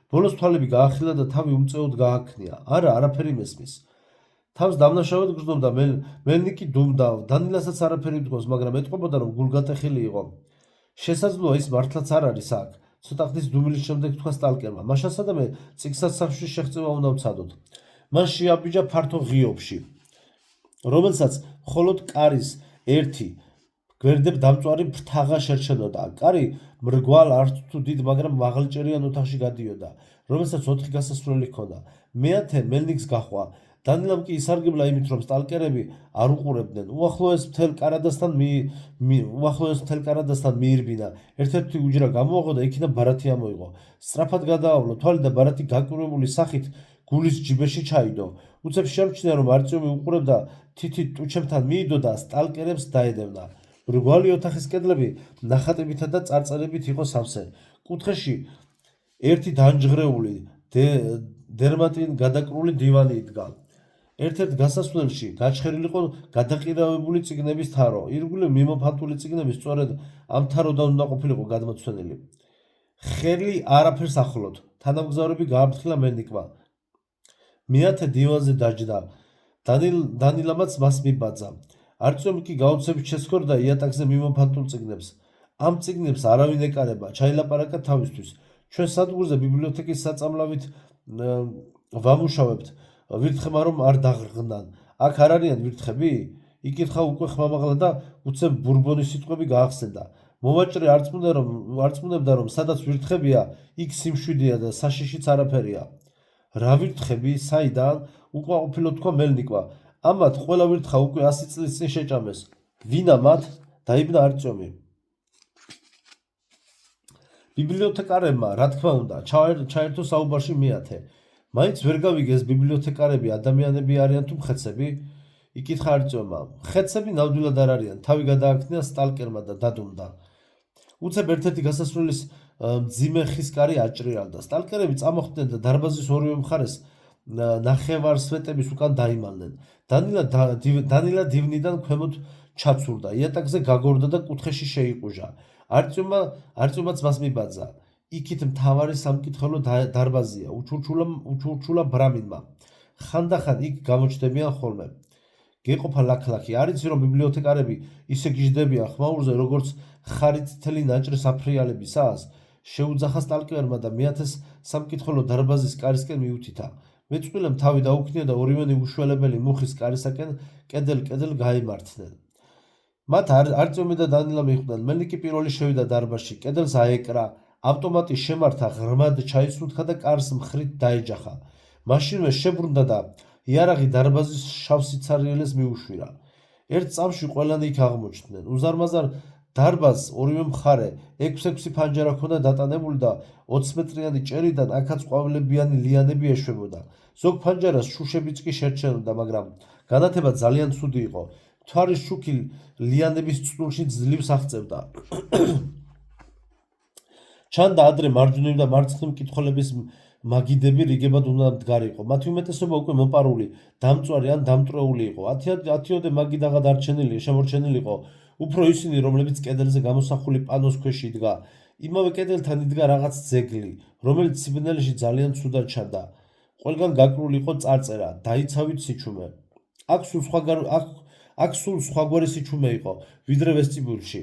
ბოლოს თვალები გაახილა და თავი უმწეოდ გააქნია. არა, არაფერი მესმის. თავს დამნაშავედ გრძნობდა, მელნიკი დუმდა, დანილასაც არაფერი მდგოს, მაგრამ ეტყობოდა, რომ გულგატეხილი იყო. შესაძლოა ის მართლაც არ არის აქ. ცოტა ხნის დუმილის შემდეგ თქვა სტალკერმა, მაშასა და მე წიგნსაცავში შეღწევა უნდა ვცადოთ. მან შეაბიჯა ფართო ღიობში, რომელსაც მხოლოდ კარის ერთი გვერდებ დამწვარი ფრთაღა შერჩენოდა. კარი მრგვალ არც თუ დიდ, მაგრამ მაღალჭერიან ოთახში გადიოდა, რომელსაც 4 გასასვლელი ჰქონდა. მეათე მელნიკს გაჰყვა. დანილამ კი ისარგებლა იმით, რომ სტალკერები არ უყურებდნენ. უახლოეს მთელ კარადასთან მიირბინა. ერთ-ერთი უჯრა გამოაღო და იქიდან ბარათი ამოიღო. სწრაფად გადაავლო თვალი და ბარათი გაკვირვებული სახით გულის ჯიბეში ჩაიდო. უცებ შემჩნია, რომ არწივი უყურებდა, თითი ტუჩებთან მიიდო და სტალკერებს დაედევნა. მრგვალი ოთახის კედლები ნახატებითა და წარწერებით იყო სავსე. კუთხეში ერთი დამჯღრეული დერმატინ გადაკრული დივანი იდგა. ერთ-ერთ გასასვლელში გაჩხერილი იყო გადაყირავებული წიგნების თარო. ირგვლივ მიმოფანტული წიგნები სწორედ ამ თაროდან უნდა ყოფილიყო გადმოცვენილი. ხელი არაფერს ახლოთ. თანამგზავრები გააფრთხილა მელნიკმა. მეათე დივანზე დაჯდა. დანილამაც მას მიბაძა. არწივი კი გაოცებით შესქორდა იატაკზე მიმოფანტულ წიგნებს. ამ წიგნებს არავინ ეკარება, ჩაილაპარაკა თავისთვის. ჩვენ სადგურზე ბიბლიოთეკის საწამლავით ვამუშავებთ. ვირთხებმა რომ არ დაღრღნან. აქ არ არიან ვირთხები? იკითხა უკვე ხმამაღლა და უცებ ბურბონის სიტყვები გაახსენდა. მოვაჭრე არწმუნებდა, რომ სადაც ვირთხებია, იქ სიმშვიდეა და საშიშიც არაფერია. რა ვირთხები? საიდან? უკმაყოფილო თქვა მელნიკმა. ამათ ყველა ვირთხა უკვე 100 წლის წინ შეჭამეს. ვინა მათ? დაიბნა არწივი. ბიბლიოთეკარებმა, რა თქმა უნდა, ჩაერთო საუბარში მეათე. მაინც ვერ გავიგეს ბიბლიოთეკარები ადამიანები არიან თუ მხეცები? იკითხა არწივმა. მხეცები ნამდვილად არ არიან, თავი გადააქნია სტალკერმა და დადუმდა. უცებ ერთ-ერთი გასასვლელის მძიმე ხის კარი აჭრიალდა. სტალკერები წამოხვდნენ და დარბაზის ორივე მხარეს ნახევარსვეტების უკან დაიმალნენ. დანილა დივნიდან ქვემოთ ჩაცურდა, იატაკზე გაგორდა და კუთხეში შეიყუჟა. არწივმაც მას მიბაძა. იქით მთავარი სამკითხველო დარბაზია, უჩურჩულა ბრამინმა. ხანდახან იქ გამოჩნდებიან ხოლმე. გეყოფა ლაქლაქი. არიცი, რომ ბიბლიოთეკარები ისე გიждდებიან ხმაურზე, როგორც ხარიწითელი ნაჭრის აფრიალებისას? შეუძახა სტალკერმა და მეათეს სამკითხველო დარბაზის კარისკენ მიუთითა. მეწყვილემ თავი დაუქნია და ორივენი უშველებელი მუხის კარისაკენ კედელ გაიმართნენ. მათ არწივი და დანილა მიხვდნენ. მელნიკი პირველი შევიდა დარბაზში, კედელს აეკრა, ავტომატი შემართა, ღრმად ჩაისუნთქა და კარს მხრით დაეჯახა. მაშინვე შებრუნდა და იარაღი დარბაზის შავ სიცარიელეს მიუშვირა. ერთ წამში ყველანი იქ აღმოჩნდნენ. უზარმაზარ დარბაზს ორივე მხარე 6-6 ფანჯარა ჰქონდა დატანებული და 20 მეტრიანი ჭერიდან აქაც ყვავილებიანი ლიანები ეშვებოდა. ზოგ ფანჯარას შუშებიც კი შერჩენოდა, მაგრამ განათება ძალიან ცუდი იყო. მთვარის შუქი ლიანების წნულში ძლივს აღწევდა. ჩანდა ადრე მარჯვნივ და მარცხნივ მკითხველების მაგიდები რიგებად უნდა მდგარიყო. მათი უმეტესობა უკვე მოპარული, დამწვარი ან დამტრეული იყო. 10-ოდე მაგიდაღად შემორჩენილიყო უფრო ისინი, რომლებიც კედელზე გამოსახული პანოს ქვეშ იდგა. იმავე კედელთან იდგა რაღაც ძეგლი, რომელიც სიბნელეში ძალიან ცუდად ჩანდა. ყველგან გაკრული იყო წარწერა, დაიცავით სიჩუმე. აქ სულ სხვაგვარი სიჩუმე იყო, ვიდრე ვესტიბიულში.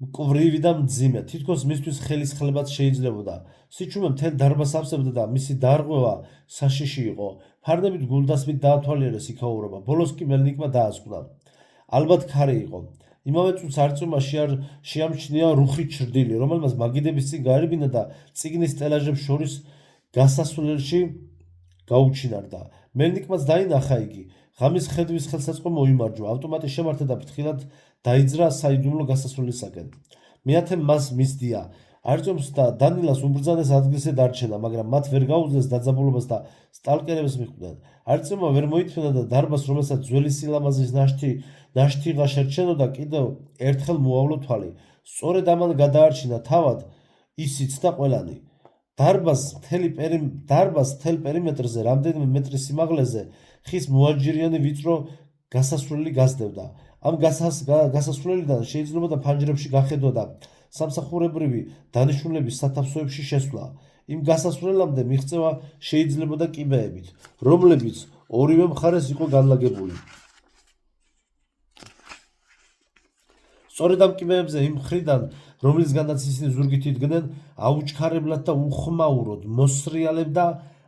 მკვრივი და მძიმე, თითქოს მისთვის ხელის ხლებაც შეიძლებოდა. სიჩუმე მთელ დარბაზს ავსებდა და მისი დარღვევა საშიში იყო. ფარნებით გულდასმით დაათვალიერეს იქაურობა. ბოლოს კი მელნიკმა დაასკვნა. ალბათ ქარი იყო. იმავე წუთს არწივმა შეამჩნია რუხი ჩრდილი, რომელმაც მაგიდების წინ გაერბინა და წიგნის სტელაჟებს შორის გასასვლელში გაუჩინარდა. მელნიკმაც დაინახა იგი. ღამის ხედვის ხელსაწყო მოიმარჯვა. ავტომატი შემართა და ფრთხილად დაიძრა საიდუმლო გასასვლელისაკენ. მეათემ მას მისდია. არწომს და დანილას უბრძანეს ადგილზე დარჩენა, მაგრამ მათ ვერ გაუძლეს დაძაბულობას და სტალკერებს მიხვდნენ. არწომმა ვერ მოითხოვა და დარბაზს, რომელსაც ძველი სილამაზის ნაშთიღა შერჩენოდა, კიდევ ერთხელ მოავლო თვალი. სწორედ ამან გადაარჩინა თავად ის იცდა ყველანი. დარბაზს მთელ პერიმეტრზე, რამდენიმე მეტრის სიმაღლეზე, ხის მოაჯირიანი ვიწრო გასასვლელი გასდევდა. ამ გასასვლელიდან შეიძლებოდა ფანჯრებში გახედვა და სამსახურებრივი დანიშნულების სათავსოებში შესვლა. იმ გასასვლელამდე მიღწევა შეიძლებოდა კიბეებით, რომლებიც ორივე მხარეს იყო განლაგებული. სწორედ ამ კიბეებზე, იმ მხრიდან, რომლისგანაც ისინი ზურგით იდგნენ, აუჩქარებლად და უხმაუროდ მოსრიალებდა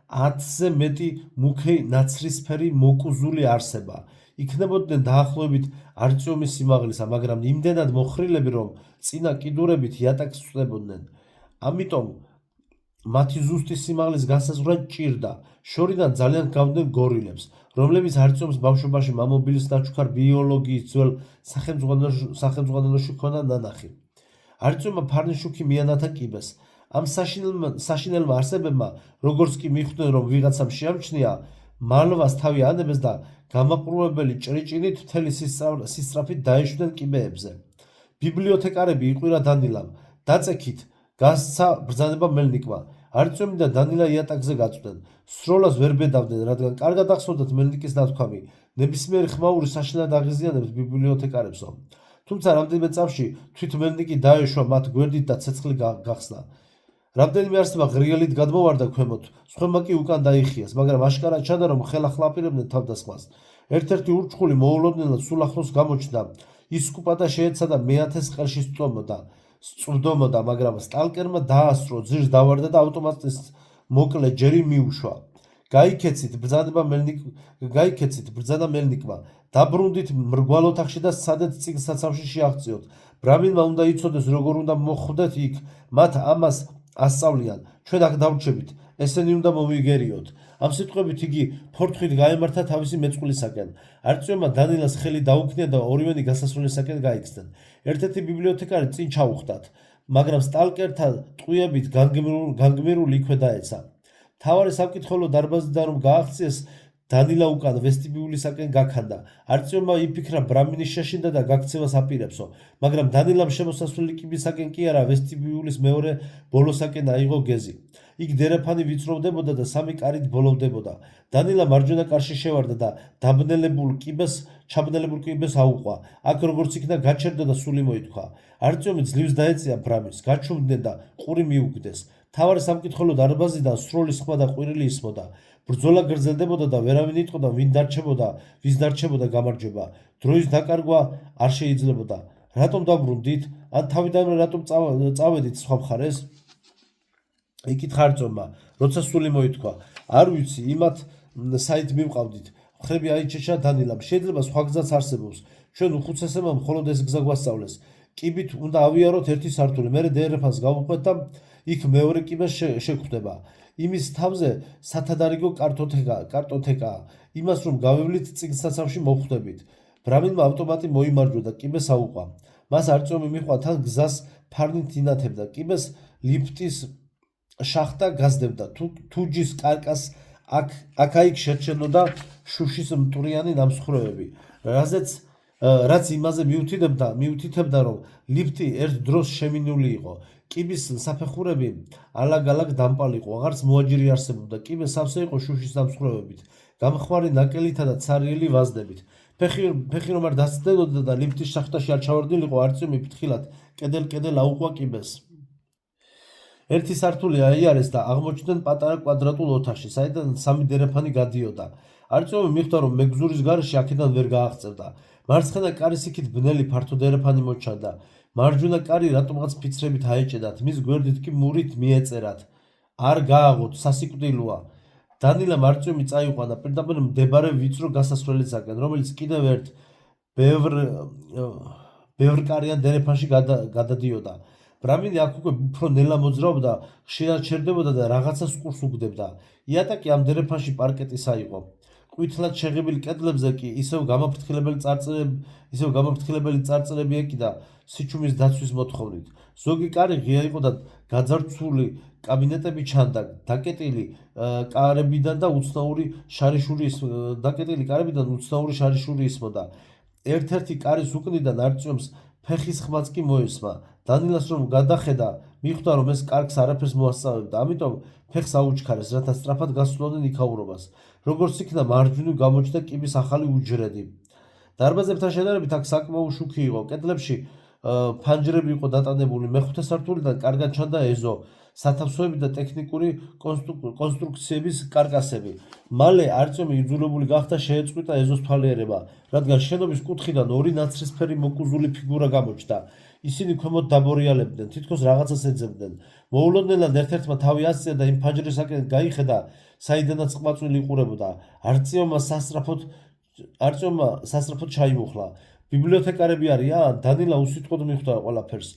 10-ზე მეტი მუქი ნაცრისფერი მოკუზული არსება. იქნებოდნენ დაახლოებით არწიომის სიმაღლისა, მაგრამ იმდენად მოხრილები, რომ წინა კიდურებით იატაკს წვდებოდნენ. ამიტომ მათი ზუსტი სიმაღლის განსაზღვრა ჭირდა. შორიდან ძალიან ჰგავდნენ გორილებს, რომლებიც არწიომს ბავშვობაში მამობილის ნაჩუქარ ბიოლოგიის ძველ სახელმძღვანელოში ჰქონდა ნანახი. არწიომმა ფარნიშუქი მიანათა კიბეს. ამ საშინელმა არსებებმა, როგორც კი მიხვდნენ, რომ ვიღაცამ შეამჩნია, მალვას თავი ანებეს და გამაყრუებელი ჭრიჭინით მთელი სისწრაფით დაეშვნენ კიბეებზე. ბიბლიოთეკარები იყვირა დანილამ. დაწექით გასცა ბრძანება მელნიკმა. არწიომი და დანილა იატაკზე გაწვდნენ. სროლას ვერ ბედავდნენ, რადგან კარგად ახსოვდათ მელნიკის ნათქვამი, ნებისმიერი ხმაური საშინლად აღიზიანებს ბიბლიოთეკარებსო. თუმცა რამდენიმე წამში თვით მელნიკი დაეშვა მათ გვერდით და ცეცხლი გახსნა. რამდენიმე არსება ღრიელით გადმოვარდა ქვემოთ, სხვებმა კი უკან დაიხიეს, მაგრამ აშკარად ჩანდა, რომ ხელახლა აპირებდნენ თავდასხმას. ერთ-ერთი ურჩხული მოულოდნელად სულ ახლოს გამოჩნდა. ისკუპა და შეეცადა მეათეს ყელში სწვდომოდა, მაგრამ სტალკერმა დაასწრო, ძირს დავარდა და ავტომატის მოკლე ჯერი მიუშვა. გაიქეცით ბრძანა მელნიკმა. დაბრუნდით მრგვალ ოთახში და სცადეთ წიგნ-საცავში შეაღწიოთ. ბრამინმა უნდა იცოდეს, როგორ უნდა მოხვდეთ იქ, მათ ამას ასწავლიან. ჩვენ აქ დავრჩებით, ესენი უნდა მომიგერიოთ. ამ სიტყვებით იგი ფორთხით გაემართა თავისი მეწყვილისაკენ. არწიომმა დანილას ხელი დაუქნია და ორივენი გასასვლელისაკენ გაიქცნენ. ერთ-ერთი ბიბლიოთეკარი წინ ჩაუხდათ, მაგრამ სტალკერთა ტყვიებით განგმირული იქვე დაეცა. მთავარი სამკითხველო დარბაზიდან რომ გააღწიეს, დანილა უკან ვესტიბიულისაკენ გაქანდა. არწიომმა იფიქრა, ბრამინის შეშინდა და გაქცევას აპირებსო, მაგრამ დანილამ შემოსასვლელი კიბისაკენ კი არა, ვესტიბიულის მეორე ბოლოსაკენ აიღო გეზი. იქ დერეფანი ვიწროვდებოდა და სამი კარით ბოლოვდებოდა. დანილა მარჯვენა კარში შევარდა და ჩაბნელებულ კიბეს აუყვა. აქ როგორც იქნა გაჩერდა და სული მოითქვა. არწიომი ძლივს დაეწია ბრამის, გაჩუმდნენ და ყური მიუგდეს. მთავარი სამკითხველო დარბაზიდან სროლის ხმა და ყვირილი ისმოდა. ბრძოლა გრძელდებოდა და ვერავინ იტყოდა, ვის დარჩებოდა გამარჯვება. დროის დაკარგვა არ შეიძლებოდა. რატომ დაბრუნდით? ან თავიდანვე რატომ წავედით სხვა მხარეს? იკითხა არწომმა, როცა სული მოითქვა. არ ვიცი, იმათ საით მივყავდით. მხრები აიჩეჩა დანილამ. შეიძლება სხვა გზაც არსებობს. ჩვენ უხუცესებმა მხოლოდ ეს გზა გვასწავლეს. კიბით უნდა ავიაროთ ერთი სართული, მერე დერეფანს გავუყვეთ და იქ მეორე კიბეს შეგხვდება. იმის თავზე სათადარიგო კარტოთეკაა. იმას რომ გავივლით წიგნსაცავში მოხვდებით. ბრამინმა ავტომატი მოიმარჯვა და კიბეს აუყვა. მას არწომი მიჰყვა თან გზას ფარნით ინათებდა. კიბეს ლიფტის შახტა გასდევდა. თუჯის კარკას აქ-იქ შერჩენოდა შუშის მტვრიანი ნამსხვრევები, რაც იმაზე მიუთითებდა, რომ ლიფტი ერთ დროს შემინული იყო. კიბის საფეხურები ალაგ-ალაგ დამპალიყო, აღარც მოაჯირი არსებობდა. კიბე სავსე იყო შუშის ნამსხვრევებით, გამხვარი ნაკელითა და ცარიელი ვაზდებით. ფეხი რომ არ დასცდებოდა და ლიფტის შახტაში არ ჩავარდნილიყო, არწივი ფრთხილად კედელ-კედელ აუყვა კიბეს. ერთი სართული აიარეს და აღმოჩნდნენ პატარა კვადრატულ ოთახში, საიდან სამი დერეფანი გადიოდა. არწივი მიხვდა, რომ მეგზურის გარეშე აქედან ვერ გააღწევდა. მარცხენა კარის იქით ბნელი ფართო დერეფანი მოჩანდა. მარჯვენა კარი რატომღაც ფიცრებით აეჭედათ, მის გვერდით კი მურით მიეწერათ. არ გააღოთ, სასიკვდილოა. დანილამ არწივი წაიყვანა პირდაპირ მდებარე ვიწრო გასასვლელისაკენ, რომელიც კიდევ ერთ ბევრკარიან დერეფანში გადადიოდა. ბრამინი აქ უკვე უფრო ნელა მოძრაობდა, ხშირად ჩერდებოდა და რაღაცას ყურს უგდებდა. იატაკი ამ დერეფანში პარკეტისა იყო. ყვითლად შეღებილი კედლებზე კი ისევ გამაფრთხილებელი წარწერები ეკიდა სიჩუმის დაცვის მოთხოვნით. ზოგი კარი ღია იყო და გაძარცვული კაბინეტები ჩანდა, დაკეტილი კარებიდან უცნაური შარიშური ისმოდა. ერთ-ერთი კარის უკნიდან არწივს ფეხის ხმაც კი მოესმა. დანილას რომ გადახედა, მიხვდა რომ ეს კარგს არაფერს მოასწავებდა, ამიტომ ფეხს აუჩქარეს, რათა სწრაფად გასულოდნენ იქაურობას. როგორც იქნა მარჯვნივ გამოჩნდა კიბის ახალი უჯრედი. დარბაზებთან შედარებით აქ საკმაოდ შუქი იყო. კედლებში ფანჯრები იყო დატანებული, მეხუთე სართულიდან კარგად ჩანდა ეზო, სათავსოები და ტექნიკური კონსტრუქციების კარკასები. მალე არწივი იძულებული გახდა შეეწყვიტა ეზოს თვალიერება, რადგან შენობის კუთხიდან ორი ნაცრისფერი მოკუზული ფიგურა გამოჩნდა. ისინი ქვემოთ დაბორიალებდნენ, თითქოს რაღაცას ეძებდნენ. მოულოდნელად ერთ-ერთმა თავი ასწია და იმ ფანჯრისაკენ გაიხედა, საიდანაც ყვაწვილი იყურებოდა. არწივმა სასწრაფოდ ჩაიმუხლა. ბიბლიოთეკარები არიან? დანილა უსიტყვოდ მიხვდა ყველაფერს.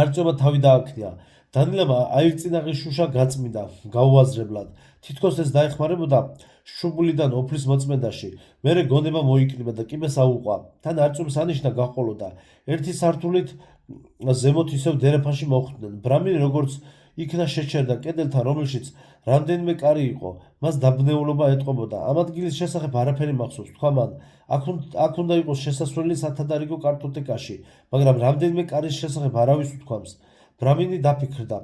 არწივმა თავი დააქნია. დანილამ აირწინაღის შუშა გაწმინდა გაუაზრებლად. თითქოს ეს დაეხმარებოდა შუბლიდან ოფლის მოწმენდაში. მერე გონება მოიკრიბა და კიბეს აუყვა. თან არწივს ანიშნა გაყოლოდა. ერთი სართულით ზემოთ ისევ დერეფანში მოხვდნენ. ბრამინი როგორც იქნა შეჩერდა კედელთან, რომელშიც რამდენიმე კარი იყო. მას დაბნეულობა ეტყობოდა. ამ ადგილის შესახებ არაფერი მახსოვს, თქვა მან. აქ უნდა იყოს შესასვლელი სათადარიგო კარტოტეკაში, მაგრამ რამდენიმე კარის შესახებ არავის უთქვამს. ბრამინი დაფიქრდა.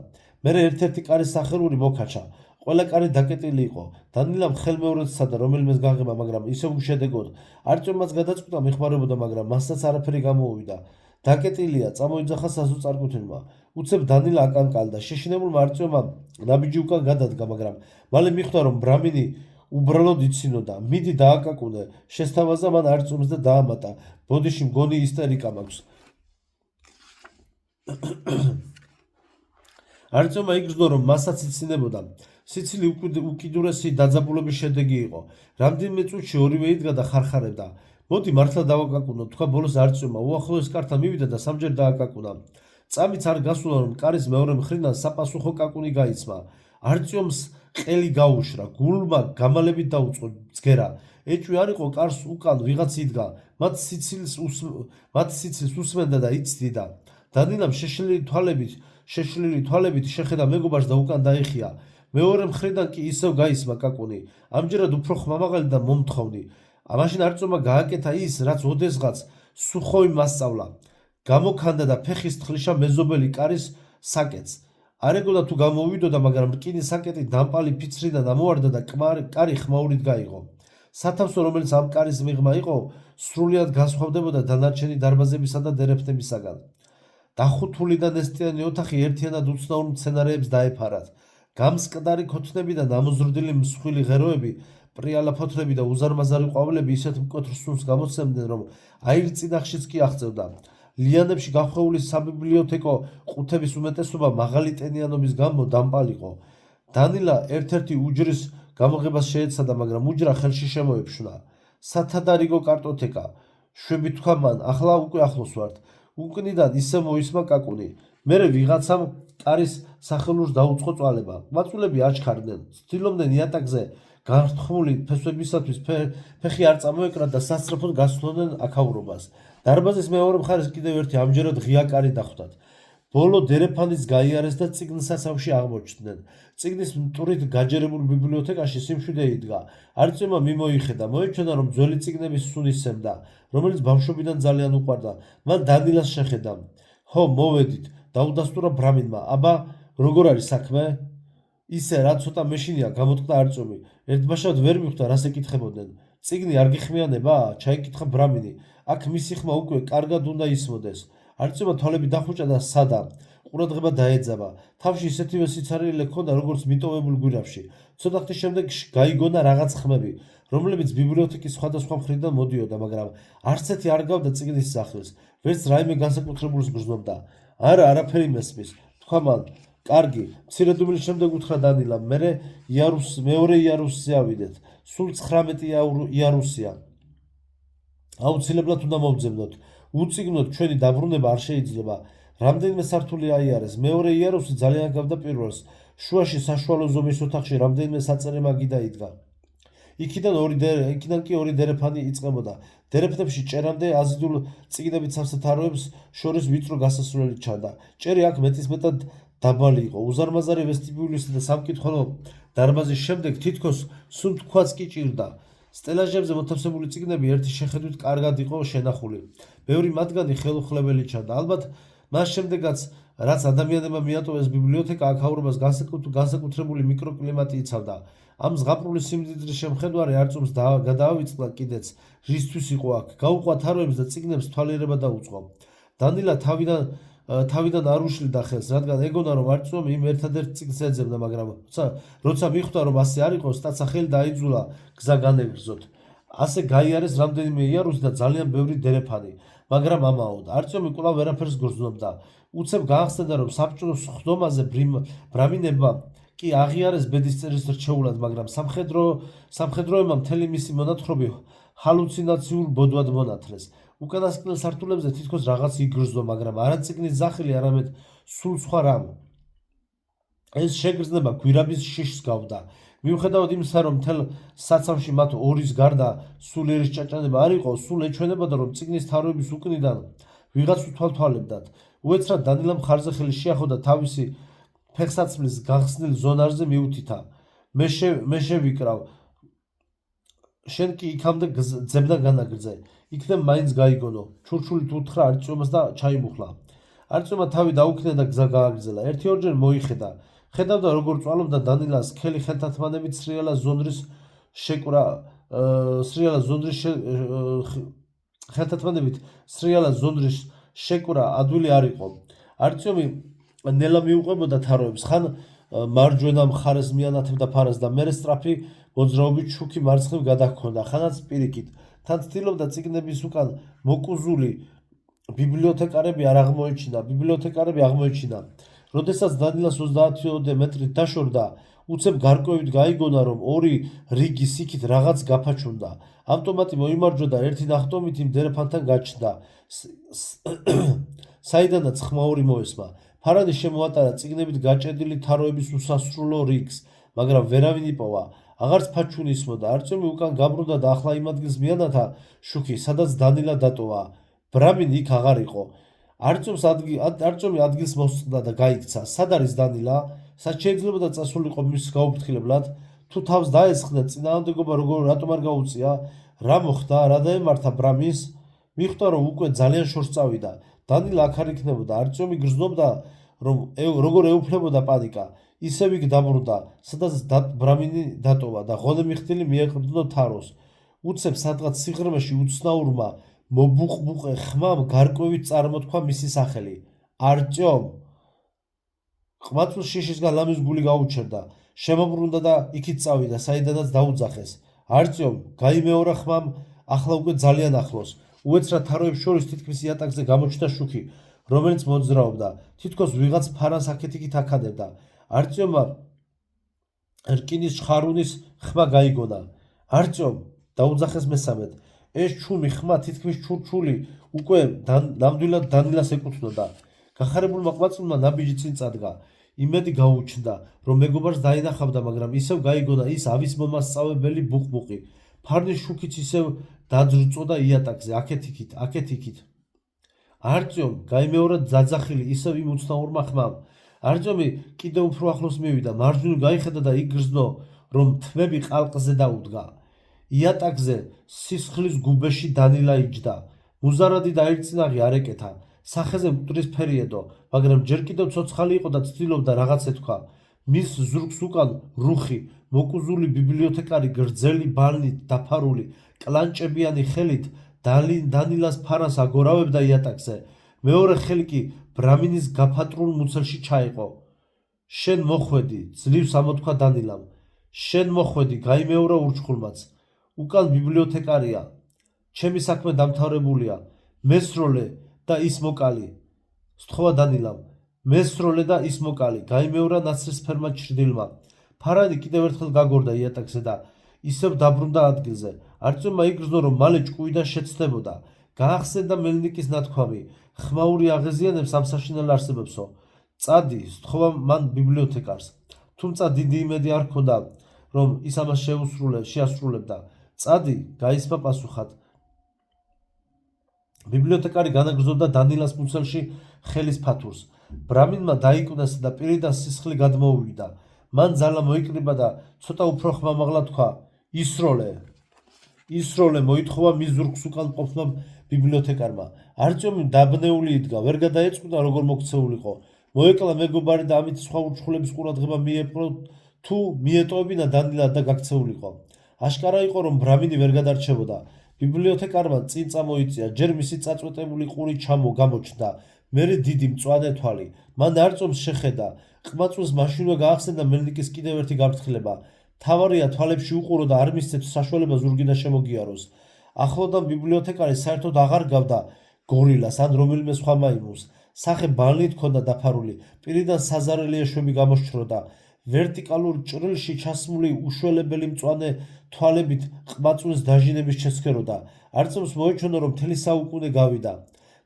მერე ერთ-ერთი კარის სახელური მოკაჩა. ყველა კარი დაკეტილი იყო. დანილამ ხელმეორედ სცადა რომელიმეს გაღება, მაგრამ ისევ უშედეგოდ. არწივმაც გადაწყვიტა მეხმარებოდა, მაგრამ მასაც არაფერი გამოუვიდა. დაკეტილია, წამოიძახა სასოწარკვეთილმა. უცებ დანილა აკანკალდა. შეშინებულმა არწივმა ნაბიჯი უკან გადადგა, მაგრამ მალე მიხვდა, რომ ბრამინი უბრალოდ იცინოდა. მიდი დააკაკუნე, შესთავაზა მან არწივს და დაამატა. ბოდიში მგონი ისტერიკა მაქვს. არწივმა იგრძნო, რომ მასაც იცინებოდა. სიცილი უკიდურესი დაძაბულობის შედეგი იყო. რამდენიმე წუთში ორივე იდგა და ხარხარებდა. მოდი მართლა დავაკაკუნო, თქვა ბოლოს არწივმა. უახლოეს კართან მივიდა და სამჯერ დააკაკუნა. წამიც არ გასულა, რომ კარის მეორე მხრიდან საპასუხო კაკუნი გაიცმა. არწივს ყელი გაუშრა, გულმა გამალებით დაუწყო ძგერა. ეჭვი არ იყო, კარს უკან ვიღაც იდგა. მათ სიცილს უსმენდა და იცდიდა. დანილამ შეშლილი თვალებით შეხედა მეგობარს და უკან დაიხია. მეორე მხრიდან კი ისევ გაისმა კაკუნი. ამჯერად უფრო ხმამაღალი და მომთხოვნი. მაშინ არწივმა გააკეთა ის, რაც ოდესღაც სუხოი მასწავლა. გამოქანდა და ფეხის თხლიშა მეზობელი კარის საკეტს. არ ეგონა თუ გამოვიდოდა, მაგრამ რკინის საკეტი დამპალი ფიცრიდან ამოვარდა და კარი ხმაურით გაიღო. სათავსო, რომელიც ამ კარის მიღმა იყო, სრულიად განსხვავდებოდა დანარჩენი დარბაზებისა და დერეფნებისაგან. დახუთული და ნესტიანი ოთახი ერთიანად უცნაურ მცენარეებს დაეფარათ. გამსკდარი ქოთნები და დამოზრდილი მსხვილი ღეროები, პრიალა ფოთლები და უზარმაზარი ყვავილები ისეთ მკვეთრ სუნს გამოსცემდნენ, რომ აირწინაღშიც კი აღწევდა. ლიანებში გახვეული საბიბლიოთეკო ყუთების უმეტესობა მაღალი ტენიანობის გამო დამპალიყო. დანილა ერთ-ერთი უჯრის გამოღებას შეეცადა, მაგრამ უჯრა ხელში შემოეფშნა. სათადარიგო კარტოტეკა. შვები თქვა მან, ახლა უკვე ახლოს ვართ. უკნიდან ისე მოისმა კაკუნი. მერე ვიღაცამ კარის სახელურს დაუწყო წვალება. ყვაწვილები აჩქარდნენ, ცდილობდნენ იატაკზე განრთქმული ფესვებისათვის ფეხი არ წამოეკრათ და სასწრაფოდ გასვლოდნენ აქაურობას. დარბაზის მეორე მხარეს კიდევ ერთი ამჯერად ღია კარი დახვდათ. ბოლო დერეფანიც გაიარეს და წიგნსაცავში აღმოჩნდნენ. წიგნის მტვრით გაჯერებულ ბიბლიოთეკაში სიმშვიდე იდგა. არწივმა მიმოიხედა, მოეჩვენა, რომ ძველი წიგნების სუნი სცემდა, რომელიც ბავშვობიდან ძალიან უყვარდა. მან დანილას შეხედა. ჰო, მოვედით, დაუდასტურა ბრამინმა. აბა, როგორ არის საქმე? ისე, რა ცოტა მეშინია, გამოთქვდა არწივი. ერთბაშად ვერ მიხვდა, რას ეკითხებოდნენ. წიგნი არ გიხმიანება? ჩაიკითხა ბრამინი. აქ მისი ხმა უკვე კარგად უნდა ისმოდეს. არწივმა თვალები დახუჭა და სადა. ყურადღება დაეძაბა. თავში ისეთივე სიცარიელე ჰქონდა, როგორც მიტოვებულ გვირაბში. ცოტა ხნის შემდეგ გაიგონა რაღაც ხმები, რომლებიც ბიბლიოთეკის სხვადასხვა მხრიდან მოდიოდა, მაგრამ არც ერთი არ გავდა წიგნის სახლის. ვერც რაიმე განსაკუთრებულს გრძნობდა. არა, არაფერი მესმის, თქვა მან. კარგი, მცირე დუბლის შემდეგ უთხრა დანილამ, მეორე იარუსზე ავიდეთ. სულ 19 იარუსია. აუცილებლად უნდა მოვძებნოთ. უწიგნოთ, ჩვენი დაბრუნება არ შეიძლება. რამდენიმე სართული აიარეს. მეორე იარუსი ძალიან ჰგავდა პირველს. შუაში საშუალო ზომის ოთახში რამდენიმე საწერე მაგი დაიდგა. იქიდან კი ორი დერეფანი იწყებოდა. დერეფნებში ჭერამდე აზიდულ წიგნებით სამსა თაროებს შორის ვიწრო გასასვლელი ჩანდა. ჭერი აქ მეტისმეტად დაბალი იყო. უზარმაზარი ვესტიბიულისა და სამკითხველო დარბაზის შემდეგ თითქოს სულ თქვაც კი ჭირდა. სტელაჟებზე მოთავსებული წიგნები ერთი შეხედვით კარგად იყო შენახული. ბევრი მათგანი ხელუხლებელი ჩანდა. ალბათ მას შემდეგაც რაც ადამიანებმა მიატოვეს ბიბლიოთეკა, აქ აურობას განსაკუთრებული მიკროკლიმატი იცავდა. ამ ზღაპრული სიმდიდრის შემხედვარი არწუმს გადაავიწყდა კიდეც, რისთვის იყო აქ. გაუყვა თაროებს და წიგნებს თვალიერება დაუწყო. დანილა თავიდან არ უშლიდა ხელს, რადგან ეგონა რომ არწუმი იმ ერთადერთ წიგნს ეძებდა, მაგრამ როცა მიხვდა რომ ასე არ იყო, სტაცა ხელი დაიძულა გზა განეგრძოთ. ასე გაიარეს რამდენიმე იარუსი და ძალიან ბევრი დერეფანი, მაგრამ ამაოდ. არწუმი კვლავ ვერაფერს გრძნობდა. უცებ გაახსენდა რომ საბჭოს ხდომაზე ბრამინებმა კი აღიარეს ბედისწერის რჩეულად, მაგრამ სამხედროებმა მთელი მისი მონათხრობი ჰალუცინაციურ ბოდვად მონათლეს. უკანასკნელ სართულებზე თითქოს რაღაც იგრძნო, მაგრამ არა წიგნის ძახილი, არამედ სულ სხვა რამ. ეს შეგრძნება გვირაბის შიშს გავდა. მიუხედავად იმისა, რომ მთელ საცავში მათ ორის გარდა სულიერის ჭაჭანება არ იყო, სულ ეჩვენებოდა, რომ წიგნის თაროების უკნიდან ვიღაც უთვალთვალებდათ. უეცრად დანილამ ხარზე ხელი შეახო და თავისი ფეხსაცმლის გახსნილ ზონარზე მიუთითა. მე შევიკრავ, შენ კი იქამდე ძებნა განაგრძე. იქნებ მაინც გაიგონო. ჩურჩულით უთხრა არწუმას და ჩაიმუხლა. არწუმა თავი დაუქნა და გზა გააგრძელა. ერთი-ორჯერ მოიხედა. ხედავდა როგორ წვალობდა დანილას სქელი ხელთათმანებით სრიალა ზონდრის შეკვრა ადვილი არ იყო. არწუმი ნელა მიუყვებოდა თაროებს, ხან მარჯვენა მხარეს მიანათებდა ფარას და მერე სწრაფი მოძრაობით შუქი მარცხნივ გადაჰქონდა, ხანაც პირიქით. თან ცდილობდა წიგნების უკან მოკუზული ბიბლიოთეკარები აღმოეჩინა. როდესაც დანილას 30 მეტრით დაშორდა, უცებ გარკვევით გაიგონა, რომ ორი რიგი სიქით რაღაც გაფაჩუნდა. ავტომატი მოიმარჯვა და ერთი ნახტომით იმ დერეფანთან გაჩნდა. საიდანაც ხმაური მოესმა. ფარანი შემოატარა წიგნებით გაჭედილი თაროების უსასრულო რიგს, მაგრამ ვერავინ იპოვა. აღარც ფაჩუნი ისმოდა. არწუმი უკან გაბრუნდა და ახლა იმ ადგილს მიანათა შუქი, სადაც დანილა დატოვა. ბრამინი იქ აღარ იყო. არწუმი ადგილს მოსწყდა და გაიქცა. სად არის დანილა? სად შეიძლებოდა წასულიყო მის გაუფრთხილებლად? თუ თავს დაესხნა, წინააღმდეგობა რატომ არ გაუწია? რა მოხდა? რა დაემართა ბრამინს? მიხვდა რომ უკვე ძალიან შორს წავიდა. დანილა აქ არ იქნებოდა. არწუმი გრძნობდა რომ როგორ ეუფლებოდა პანიკა. ისევ იქ დაბრუნდა, სადაც ბრამინი დატოვა და ღონე მიხდილი მიეყრდნო თაროს. უცებ სადღაც სიღრმეში უცნაურმა მობუყბუყე ხმამ გარკვევით წარმოთქვა მისი სახელი. არწომ! ყმაწვილ შიშისგან ლამის გული გაუჩერდა. შემობრუნდა და იქით წავიდა, საიდანაც დაუძახეს. არწომ! გაიმეორა ხმამ, ახლა უკვე ძალიან ახლოს. უეცრად თაროებს შორის თითქმის იატაკზე გამოჩნდა შუქი, რომელიც მოძრაობდა. თითქოს ვიღაც ფარანს აქეთ-იქით აკადებდა. არწომმა რკინის ჩხარულის ხმა გაიგონა. არწომ! დაუძახეს მესამედ. ეს ჩუმი ხმა თითქმის ჩურჩული უკვე ნამდვილად დანილას ეკუთვნოდა. გახარებულმა ყმაწვილმა ნაბიჯი წინ წადგა. იმედი გაუჩნდა, რომ მეგობარს დაინახავდა, მაგრამ ისევ გაიგონა ის ავის მომასწავებელი ბუყბუყი. ფარნის შუქიც ისევ დაძრწოდა იატაკზე, აქეთ-იქით. არწომ! გაიმეორა დაძახილი ისევ იმ უცნაურმა ხმამ. არწომი კიდევ უფრო ახლოს მივიდა, მარჯვნივ გაიხედა და იგრძნო, რომ თმები ყალყზე დაუდგა. იატაკზე სისხლის გუბეში დანილა იჯდა. მუზარადი დაირწინაღი არ ეკეთა. სახეზე მკვდრის ფერი ედო, მაგრამ ჯერ კიდევ ცოცხალი იყო და ცდილობდა რაღაც ეთქვა. მის ზურგს უკან რუხი, მოკუზული ბიბლიოთეკარი გრძელი ბალნით დაფარული, კლანჭებიანი ხელით დანილას ფარას აგორავებდა იატაკზე. მეორე ხელი კი ბრამინის გაფატრულ მუცელში ჩაიყო. შენ მოხვედი, ძლივს ამოთქვა დანილამ. შენ მოხვედი, გაიმეორა ურჩხულმაც. უკან ბიბლიოთეკარია. ჩემი საქმე დამთავრებულია. მესროლე და ის მოკალი. სთხოვა დანილამ. მესროლე და ის მოკალი. გაიმეორა ნაცრისფერმა ჩრდილმა. ფარანი კიდევ ერთხელ გაგორდა იატაკზე და ისევ დაბრუნდა ადგილზე. არწუმმა იგრძნო, რომ მალე ჭკუიდან შეცდებოდა. გაახსენდა მელნიკის ნათქვამი. ხმაური აღეზიანებს ამ საშინელ არსებებსო. წადი, სთხოვა მან ბიბლიოთეკარს. თუმცა დიდი იმედი არ ჰქონდა, რომ ის ამას შეასრულებდა. წადი, გაისმა პასუხად. ბიბლიოთეკარი განაგრძობდა დანილას მუცელში ხელის ფათურს. ბრამინმა დაიკვნეს და პირიდან სისხლი გადმოუვიდა. მან ძალა მოიკრიბა და ცოტა უფრო ხმამაღლა თქვა: ისროლე მოითხოვა მის ზურგს უკან მყოფმა ბიბლიოთეკარმა. არტიომი დაბნეული იდგა, ვერ გადაეწყვიტა როგორ მოქცეულიყო. მოეკლა მეგობარი და ამით სხვა ურჩხულების ყურადღება მიეპყრო თუ მიეტოვებინა დანილა და გაქცეულიყო. აშკარა იყო რომ ბრამინი ვერ გადარჩებოდა. ბიბლიოთეკარმა წინ წამოიწია, ჯერ მისი წაწვეტებული ყური გამოჩნდა, მერე დიდი მწვანე თვალი. მან არტიომს შეხედა. ყმაწვილს მაშინვე გაახსენდა მელნიკის კიდევ ერთი გაფრთხილება. თავარია თვალებში უყურო და არ მისცემს საშუალება ზურგიდან შემოგიაროს. ახლოდან ბიბლიოთეკარი საერთოდ აღარ გავდა გორილას ან რომელიმე სხვა მაიმუნს. სახე ბალნით ჰქონდა დაფარული, პირიდან საზარელი ეშვები გამოსჩროდა. ვერტიკალურ ჭრილში ჩასმული უშველებელი მწვანე თვალებით ყმაწვილს დაჟინების ჩესქეროდა. არტიომს მოეჩვენა რომ მთელი საუკუნე გავიდა.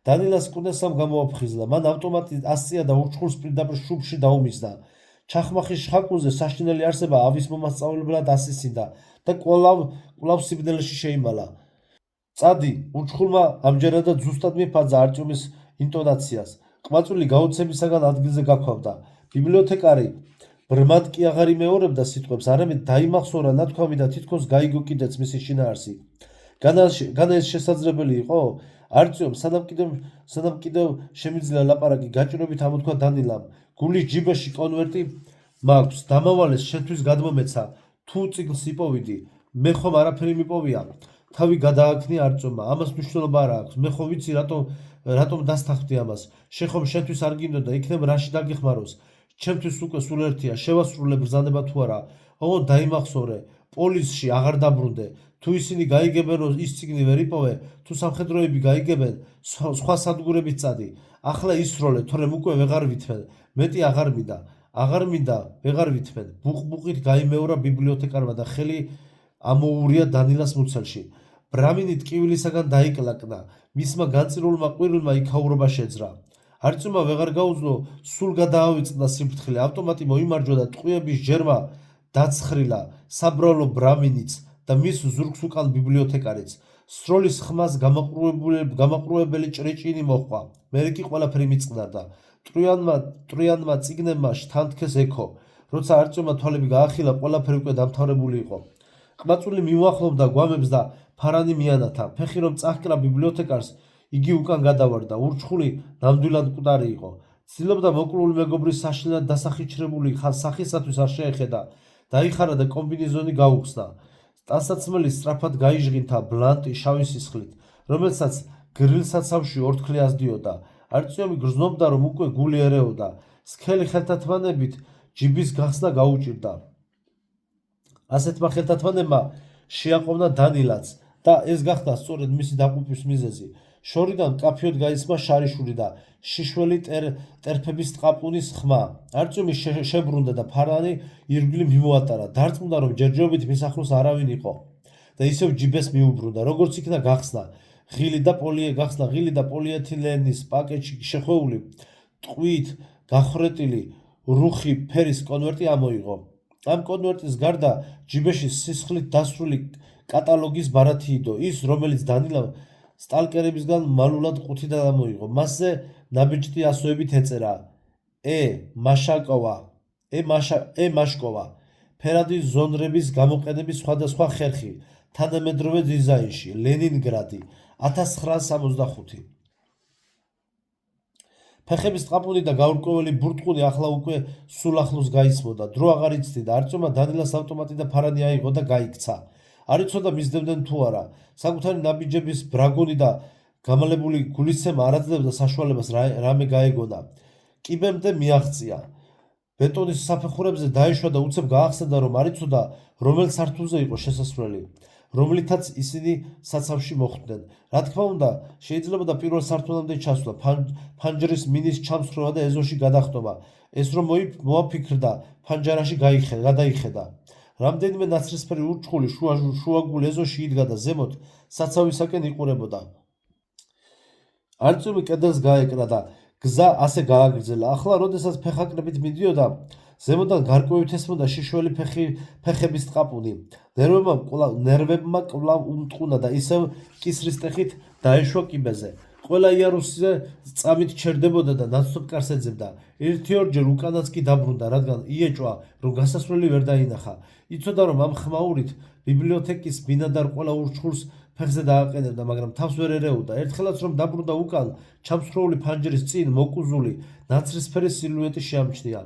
დანილას კუნესამ გამოაფხიზლა. მან ავტომატით ასწია და ურჩხულს პირდაპირ შუბში დაუმისდა. ჩახმახის შხაკუნზე საშინელი არსება ავის მომასწავლებლად ასისინდა და კვლავ სიბნელეში შეიმალა. წადი, ურჩხულმა ამჯერადად ზუსტად მიფაძა არტიომის ინტონაციას. ყმაწვილი გაოცებისაგან ადგილზე გაქვავდა. ბიბლიოთეკარი ბრმად კი აღარ იმეორებდა სიტყვებს, არამედ დაიმახსოვრა ნათქვამი და თითქოს გაიგო კიდეც მისი შინაარსი. განა ეს შესაძლებელი იყო? არტიომ სანამ კიდევ შემიძლია ლაპარაკი, გაჭირვებით ამოთქვა დანილამ. გულის ჯიბეში კონვერტი მაქვს, დამავალეს შენთვის გადმომეცა. თუ წიგნს იპოვიდი, მე ხომ არაფერი მიპოვია. თავი გადააქნია არტიომმა. ამას მნიშვნელობა არ აქვს. მე ხომ ვიცი რატომ დასთანხმდი ამას. შენ ხომ შენთვის არ გინდოდა, იქნებ რაში დაგეხმაროს. ჩემთვის უკვე სულ ერთია, შევასრულე ბრძანება თუ არა. ოღონდ დაიმახსოვრე, პოლისში აღარ დაბრუნდე. თუ ისინი გაიგებენ რომ ის წიგნი ვერ იპოვე, თუ სამხედროები გაიგებენ, სხვა სადგურებით წადი. ახლა ისროლე, თორემ უკვე ვეღარ ვითმენ. მეტი აღარ მინდა, ვეღარ ვითმენ. ბუყბუყით გაიმეორა ბიბლიოთეკარმა და ხელი ამოურია დანილას მუცელში. ბრამინი ტკივილისაგან დაიკლაკნა. მისმა განწირულმა ყვირილმა იქაურობა შეძრა. არტიომმა ვეღარ გაუძლო, სულ გადაავიწყდა სიმფრთხილე. ავტომატი მოიმარჯვა და ტყვიების ჯერმა დაცხრილა საბრალო ბრამინიც და მის ზურგს უკან ბიბლიოთეკარიც. სროლის ხმას გამაყრუებელი ჭრიჭინი მოჰყვა. მერე კი ყველაფერი მიწყნარდა. ტრუიანმა წიგნებმა შთანთქეს ექო. როცა არტიომმა თვალები გაახილა, ყველაფერი უკვე დამთავრებული იყო. ყმაწვილი მიუახლოვდა გვამებს და ფარანი მიანათა. ფეხი რომ წაჰკრა ბიბლიოთეკარს, იგი უკან გადავარდა. ურჩხული ნამდვილად მკვდარი იყო. ცდილობდა მოკლული მეგობრის საშინლად დასახიჩრებული სახისათვის არ შეეხედა. დაიხარა და კომბინეზონი გაუხსნა. ტანსაცმელი სწრაფად გაიჟღინთა ბლანტი შავი სისხლით, რომელსაც გრილსაცავში ორთქლი აზდიოდა. არტიომი გრძნობდა, რომ უკვე გული ერეოდა. სქელი ხელთათმანებით ჯიბის გახსნა გაუჭირდა. ასეთმა ხელთათმანებმა შეაყოვნა დანილაც და ეს გახდა სწორედ მისი დაყოფის მიზეზი. შორიდან მკაფიოდ გაისმა შარიშული და შიშველი ტერფების ტყაპუნის ხმა. არტიომი შებრუნდა და ფარანი ირგვლივ მიმოატარა. დარწმუნდა, რომ ჯერჯერობით მის ახლოს არავინ იყო და ისევ ჯიბეს მიუბრუნდა, როგორც იქნა გახსნა. ღილი და პოლიეთილენის პაკეტში შეხვეული ტყვიით გახრეტილი რუხი ფერის კონვერტი ამოიღო. ამ კონვერტის გარდა ჯიბეში სისხლით დასრული კატალოგის ბარათი იდო, ის რომელიც დანილამ სტალკერებისგან მალულად ყუთიდან ამოიღო. მასზე ნაბეჭდი ასოებით ეწერა: მაშკოვა, ფერადი ზონრების გამოყენების სხვადასხვა ხერხი, თანამედროვე დიზაინში, ლენინგრადი, 1965. ფეხების ტყაპუნი და გაურკვეველი ბურტყუნი ახლა უკვე სულ ახლოს გაისმოდა. დრო აღარ იცდიდა. არტიომმა დანილას ავტომატი და ფარანი აიღო და გაიქცა. არ იცოდა მისდევდნენ თუ არა. საკუთარი ნაბიჯების ბრაგონი და გამალებული გულისცემა არ აძლევდა საშუალებას რამე გაეგონა. კიბემდე მიაღწია. ბეტონის საფეხურებზე დაეშვა და უცებ გაახსენდა, რომ არ იცოდა რომელ სართულზე იყო შესასვლელი, რომლითაც ისინი საცავში მოხვდნენ. რა თქმა უნდა, შეიძლებოდა პირველ სართულამდე ჩასვლა, ფანჯრის მინის ჩამსხვრევა და ეზოში გადახტომა. ეს რომ მოაფიქრდა, ფანჯარაში გადაიხედა. რამდენიმე ნაცრისფერი ურჩხული შუაგულ ეზოში იდგა და ზემოთ საცავისაკენ იყურებოდა. არტიომი კედელს გაეკრა და გზა ასე გააგრძელა. ახლა, როდესაც ფეხაკრებით მიდიოდა, ზემოდან გარკვევით ესმოდა შიშველი ფეხების ტყაპუნი. ნერვებმა კვლავ უმტყუნა და ისევ კისრის ტეხით დაეშვა კიბეზე. ყველა იარუსზე წამით ჩერდებოდა და ნაცნობკარს ეძებდა. ერთი-ორჯერ უკანაც კი დაბრუნდა, რადგან იეჭვა, რომ გასასვლელი ვერ დაინახა. იცოდა, რომ ამ ხმაურით ბიბლიოთეკის ბინადარ ყველა ურჩხულს ფეხზე დააყენებდა, მაგრამ თავს ვერ ერეოდა. ერთხელაც რომ დაბრუნდა უკან, ჩამსხვრეული ფანჯრის წინ მოკუზული ნაცრისფერი სილუეტი შეამჩნია.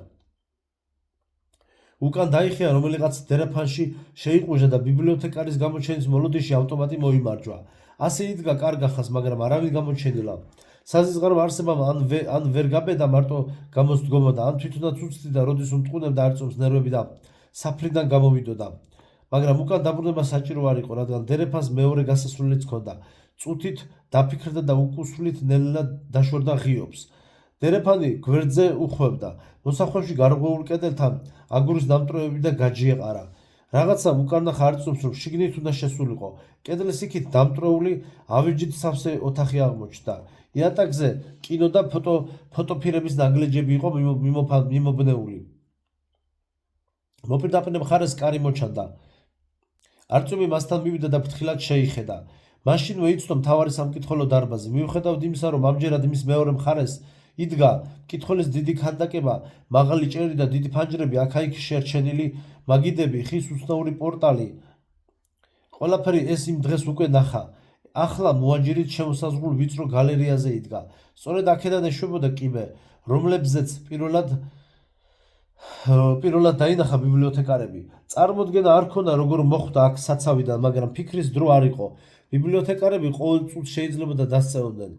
უკან დაიხია რომელიღაც დერეფანში შეიყვჟა და ბიბლიოთეკარის გამოჩენის მოლოდინში ავტომატი მოიმარჯვა. ასე იდგა კარგ ახალს, მაგრამ არავინ გამოჩენილა. საზღვაო არსებამ ან ვერ გაბედა მარტო გამოსდგომოდა, ან თვითონაც უცდიდა, როდის უმტყუნებდა არწმუნს ნერვები და საფლიდან გამოვიდოდა. მაგრამ უკან დაბრუნება საჭირო არ იყო, რადგან დერეფანს მეორე გასასვლელიც ჰქონდა. წუთით დაფიქრდა და უკუსვლით ნელ-ნელა დაშვერდა ღიობს. დერეფანი გვერდზე უხვევდა. მოსახვევში გარღვეულ კედელთან აგურის დამტვრევები და გაჯი ეყარა. რაღაცა უკარნახა არწმუნს, რომ შიგნით უნდა შესულიყო. კედლის იქით დამტვრეული ავეჯით სავსე ოთახი აღმოჩნდა. იატაკზე კინო და ფოტოფირების ნაგლეჯები იყო მიმობნეული. მოპირდაპირე მხარეს კარი მოჩანდა. არწმუნი მასთან მივიდა და ფრთხილად შეიხედა. მაშინვე იცნო მთავარი სამკითხველო დარბაზი. მიუხედავად იმისა, რომ ამჯერად მის მეორე მხარეს იდგა მკითხველის დიდი ქანდაკება, მაღალი ჭერი და დიდი ფანჯრები, აქა-იქ შერჩენილი მაგიდები, ხის უცნაური პორტალი. ყველაფერი ეს იმ დღეს უკვე ნახა. ახლა მოაჯირით შემოსაზღვრულ ვიწრო გალერეაზე იდგა. სწორედ აქედან ეშვებოდა კიბე, რომლებზეც პირველად დაინახა ბიბლიოთეკარები. წარმოდგენა არ ჰქონდა, როგორ მოხვდა აქ საცავიდან, მაგრამ ფიქრის დრო არ იყო. ბიბლიოთეკარები ყოველ წუთს შეიძლებოდა დასწევნდნენ.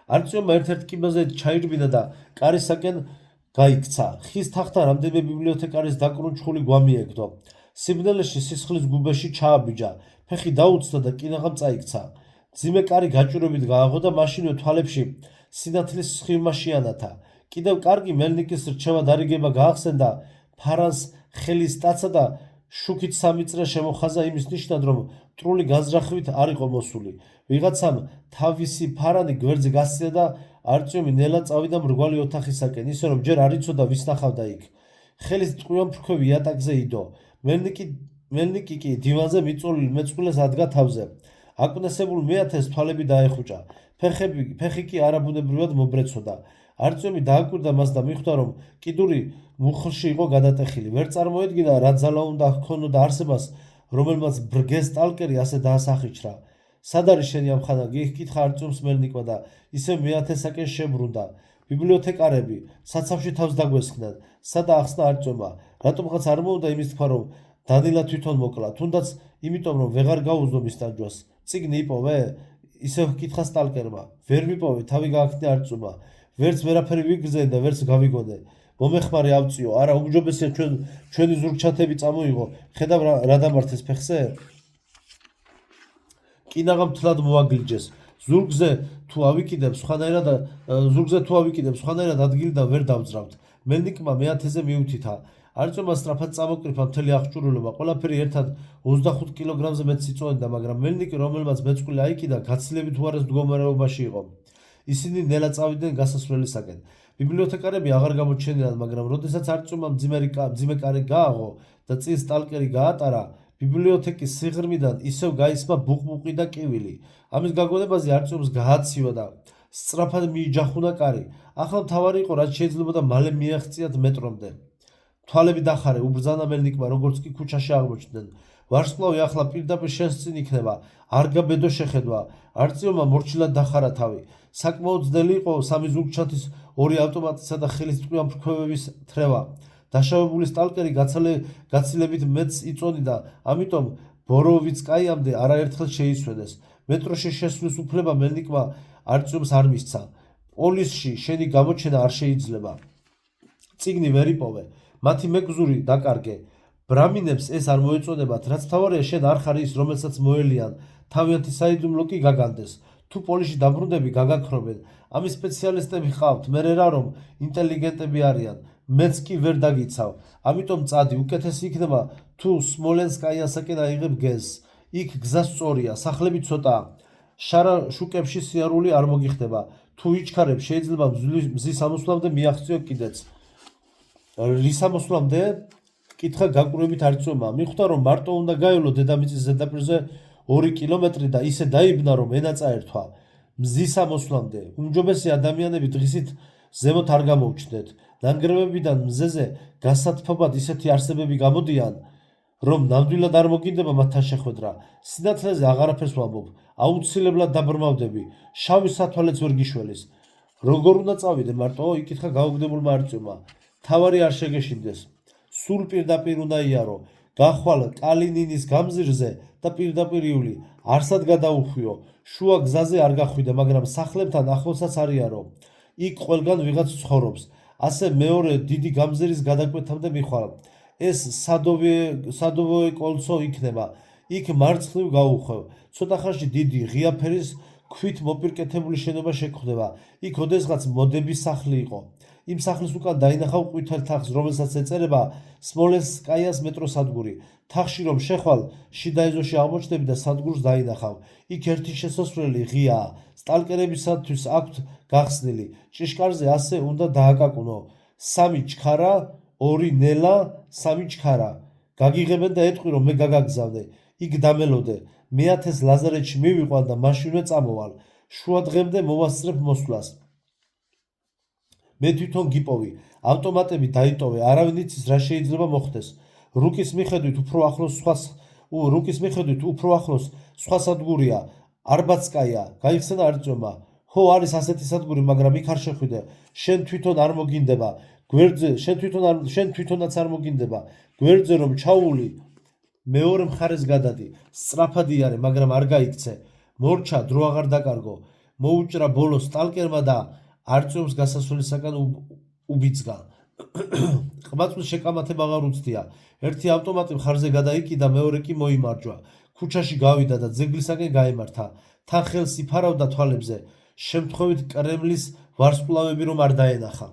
არწმუნმა ერთ-ერთ კიბეზე ჩაირბინა და კარისაკენ გაიქცა. ხის თახთან რამდენიმე ბიბლიოთეკარის დაკრუნჩხული გვამი ეკდო. სიბნელეში სისხლის გუბეში ჩააბიჯა. ფეხი დაუცდა და კინაღამ წაიქცა. მძიმე კარი გაჭირვებით გააღო და მაშინვე თვალებში სინათლის სხივმა შეანათა. კიდევ კარგი მელნიკის რჩევა დარიგება გაახსენდა ფარანს ხელის ტაცა და შუქით სამი წრე შემოხაზა იმის ნიშნად, რომ მტრული განზრახვით არ იყო მოსული. ვიღაცამ თავისი ფარანი გვერდზე გასცია და არწმუნი ნელა წავიდა მრგვალი ოთახისაკენ, ისე რომ ჯერ არ იცოდა ვის ნახავდა იქ. ხელის ტყვიო მფრქვევი იატაკზე იდო. მელნიკი კი დივანზე მიწოლილ მეწყვილეს ადგა თავზე. აკვნესებულ მეათეს თვალები დაეხუჭა. ფეხი კი არაბუნებრივად მობრეცოდა. არწმუნი დააკვირდა მას და მიხვდა, რომ კიდური მუხლში იყო გადატეხილი. ვერ წარმოედგინა, რა ძალა უნდა ჰქონოდა არსებას, რომელმაც ბრგეს სტალკერი ასე დაასახიჩრა. სად არის შენი ამხანა? გიჰკითხა არწმუნს მელნიკმა და ისევ მეათესაკენ შებრუნდა. ბიბლიოთეკარები საცავში თავს დაგვესხნენ. სადა ახსნა არწმუნმა? რატომღაც არ მოუდა იმის თქვა, რომ დანილა თვითონ მოკლა, თუნდაც იმიტომ, რომ ვეღარ გაუძლო მის ტანჯვას. წიგნი იპოვე? ისევ ჰკითხა სტალკერმა. ვერ ვიპოვე, თავი გააჩნია არწმუნმა. ვერც ვერაფერი ვიგრძენ და ვერც გავიგონე. მომეხმარე ავწიო, არა უმჯობესია ჩვენი ზურგჩათები წამოიღო. ხედავ რა დამართეს ფეხზე? კინაღამ თლად მოაგლიჯეს. ზურგზე თუ ავიკიდებ, სხვანაირად ადგილიდან ვერ დავძრავთ. მელნიკმა მეათეზე მიუთითა. არწმუნმა სწრაფად წამოკრიფა მთელი აღჭურვილობა. ყველაფერი ერთად 25 კილოგრამზე მეტს იწონდა, მაგრამ მელნიკი, რომელმაც მეწყვილე აიკიდა, გაცილებით უარეს მდგომარეობაში იყო. ისინი ნელა წავიდნენ გასასვლელისაკენ. ბიბლიოთეკარები აღარ გამოჩენილან, მაგრამ როდესაც არწმუნმა მძიმე კარი გააღო და წინ სტალკერი გაატარა, ბიბლიოთეკის სიღრმიდან ისევ გაისმა ბუყბუყი და კივილი. ამის გაგონებაზე არწმუნს გააცივა და სწრაფად მიიჯახუნა კარი. ახლა მთავარი იყო, რაც შეიძლებოდა მალე მიაღწიათ მეტრომდე. თვალები დახარე, უბრძანა მელნიკმა, როგორც კი ქუჩაში აღმოჩნდნენ. ვარსკვლავი ახლა პირდაპირ შენს წინ იქნება. არ გაბედო შეხედვა. არწმუნმა მორჩილად დახარა თავი. საკმაოდ ძნელი იყო სამი ზურგჩათის, ორი ავტომატისა და ხელის ტყვია მფრქვევების თრევა. დაშავებული სტალკერი გაცილებით მეტს იწონიდა, ამიტომ ბოროვიცკაიამდე არაერთხელ შეისვენეს. მეტროში შესვლის უფლება მელნიკმა არწმუნს არ მისცა. პოლისში შენი გამოჩენა არ შეიძლება. წიგნი ვერ იპოვე. მათი მეგზური დაკარგე. ბრამინებს ეს არ მოეწონებათ, რაც თავარია შენ არ ხარ ის, რომელსაც მოელიან. თავიანთი საიდუმლო კი გაგანდეს. თუ პოლისში დაბრუნდები, გაგაქრობენ. ამის სპეციალისტები ჰყავთ, მერე რა რომ ინტელიგენტები არიან. მეც კი ვერ დაგიცავ. ამიტომ წადი, უკეთესი იქნება თუ სმოლენსკაიასაკენ აიღებ გეზს. იქ გზა სწორია, სახლები ცოტაა. შარა შუკებში სიარული არ მოგიხდება. თუ იჩქარებ, შეიძლება მზის ამოსვლამდე მიაღწიო კიდეც. რის ამოსვლამდე კითხა გაკურებით არ წვემა. მიხვდა რომ მარტო უნდა გაევლო დედამიწის ზედაპირზე 2 კილომეტრი და ისე დაიბნა რომ ენა წაერთვა. მზის ამოსვლამდე უმჯობესი ადამიანები დღისით ზემოთ არ გამოუჩნდეთ. ნანგრევებიდან მზეზე გასათფობად ისეთი არსებები გამოდიან, რომ ნამდვილად არ მოგინდება მათთან შეხვედრა. სინათლეზე აღარაფერს ვამბობ, აუცილებლად დაბრმავდები, შავი სათვალეც ვერ გიშველის. როგორ უნდა წავიდე მარტო? იკითხა გაუგდებულმა არწივმა. თავარი არ შეგეშინდეს. სულ პირდაპირ უნდა იარო. გახვალ კალინინის გამზირზე და პირდაპირ ივლი. არსად გადაუხვიო. შუა გზაზე არ გახვიდე, მაგრამ სახლებთან ახლოსაც არ იარო. იქ ყველგან ვიღაც ცხოვრობს. ასე მეორე დიდი გამზირის გადაკვეთამდე მიხვალ. ეს სადოვე კოლცო იქნება. იქ მარცხნივ გაუხვევ. ცოტა ხანში დიდი ღია ფერის ქვით მოპირკეთებული შენობა შეგხვდება. იქ ოდესღაც მოდების სახლი იყო. იმ სახლის უკან დაინახავ ყვითელ თაღს, რომელსაც ეწერება სმოლენსკაიას მეტროსადგური. თაღში რომ შეხვალ, შიდა ეზოში აღმოჩნდები და სადგურს დაინახავ. იქ ერთი შესასვლელი ღიაა. სტალკერებისათვის აქვთ გახსნილი. ჭიშკარზე ასე უნდა დააკაკუნო. 3 ჩქარა, 2 ნელა, 3 ჩქარა. გაგიღებენ და ეტყვი რომ მე გაგაგზავნე. იქ დამელოდე. მე-1000 ლაზარეთში მივიყვან და მაშინვე წამოვალ. შუა დღემდე მოვასწრებ მოსვლას. მე თვითონ გიპოვი. ავტომატები დაიტოვე. არავინ იცის რა შეიძლება მოხდეს. რუკის მიხედვით უფრო ახლოს სხვა სადგურია. არბაცკაია. გაიხსენა არწვემა. ხო, არის ასეთი სადგური, მაგრამ იქ არ შეხვიდე. შენ თვითონ არ მოგინდება. შენ თვითონაც არ მოგინდება. გვერდზე რომ ჩაული, მეორე მხარეს გადადი. სწრაფად იარე, მაგრამ არ გაიქცე. მორჩა, დრო აღარ დაკარგო. მოუჭრა ბოლოს სტალკერმა და არწვემს გასასვლელისაგან უბიძგა. ყმაწვილს შეკამათება აღარ უცდია. ერთი ავტომატი მხარზე გადაიკიდა, მეორე კი მოიმარჯვა. ქუჩაში გავიდა და ძეგლისაკენ გაემართა. თან ხელს იფარავდა თვალებზე. შემთხვევით კრემლის ვარსკვლავები რომ არ დაენახა.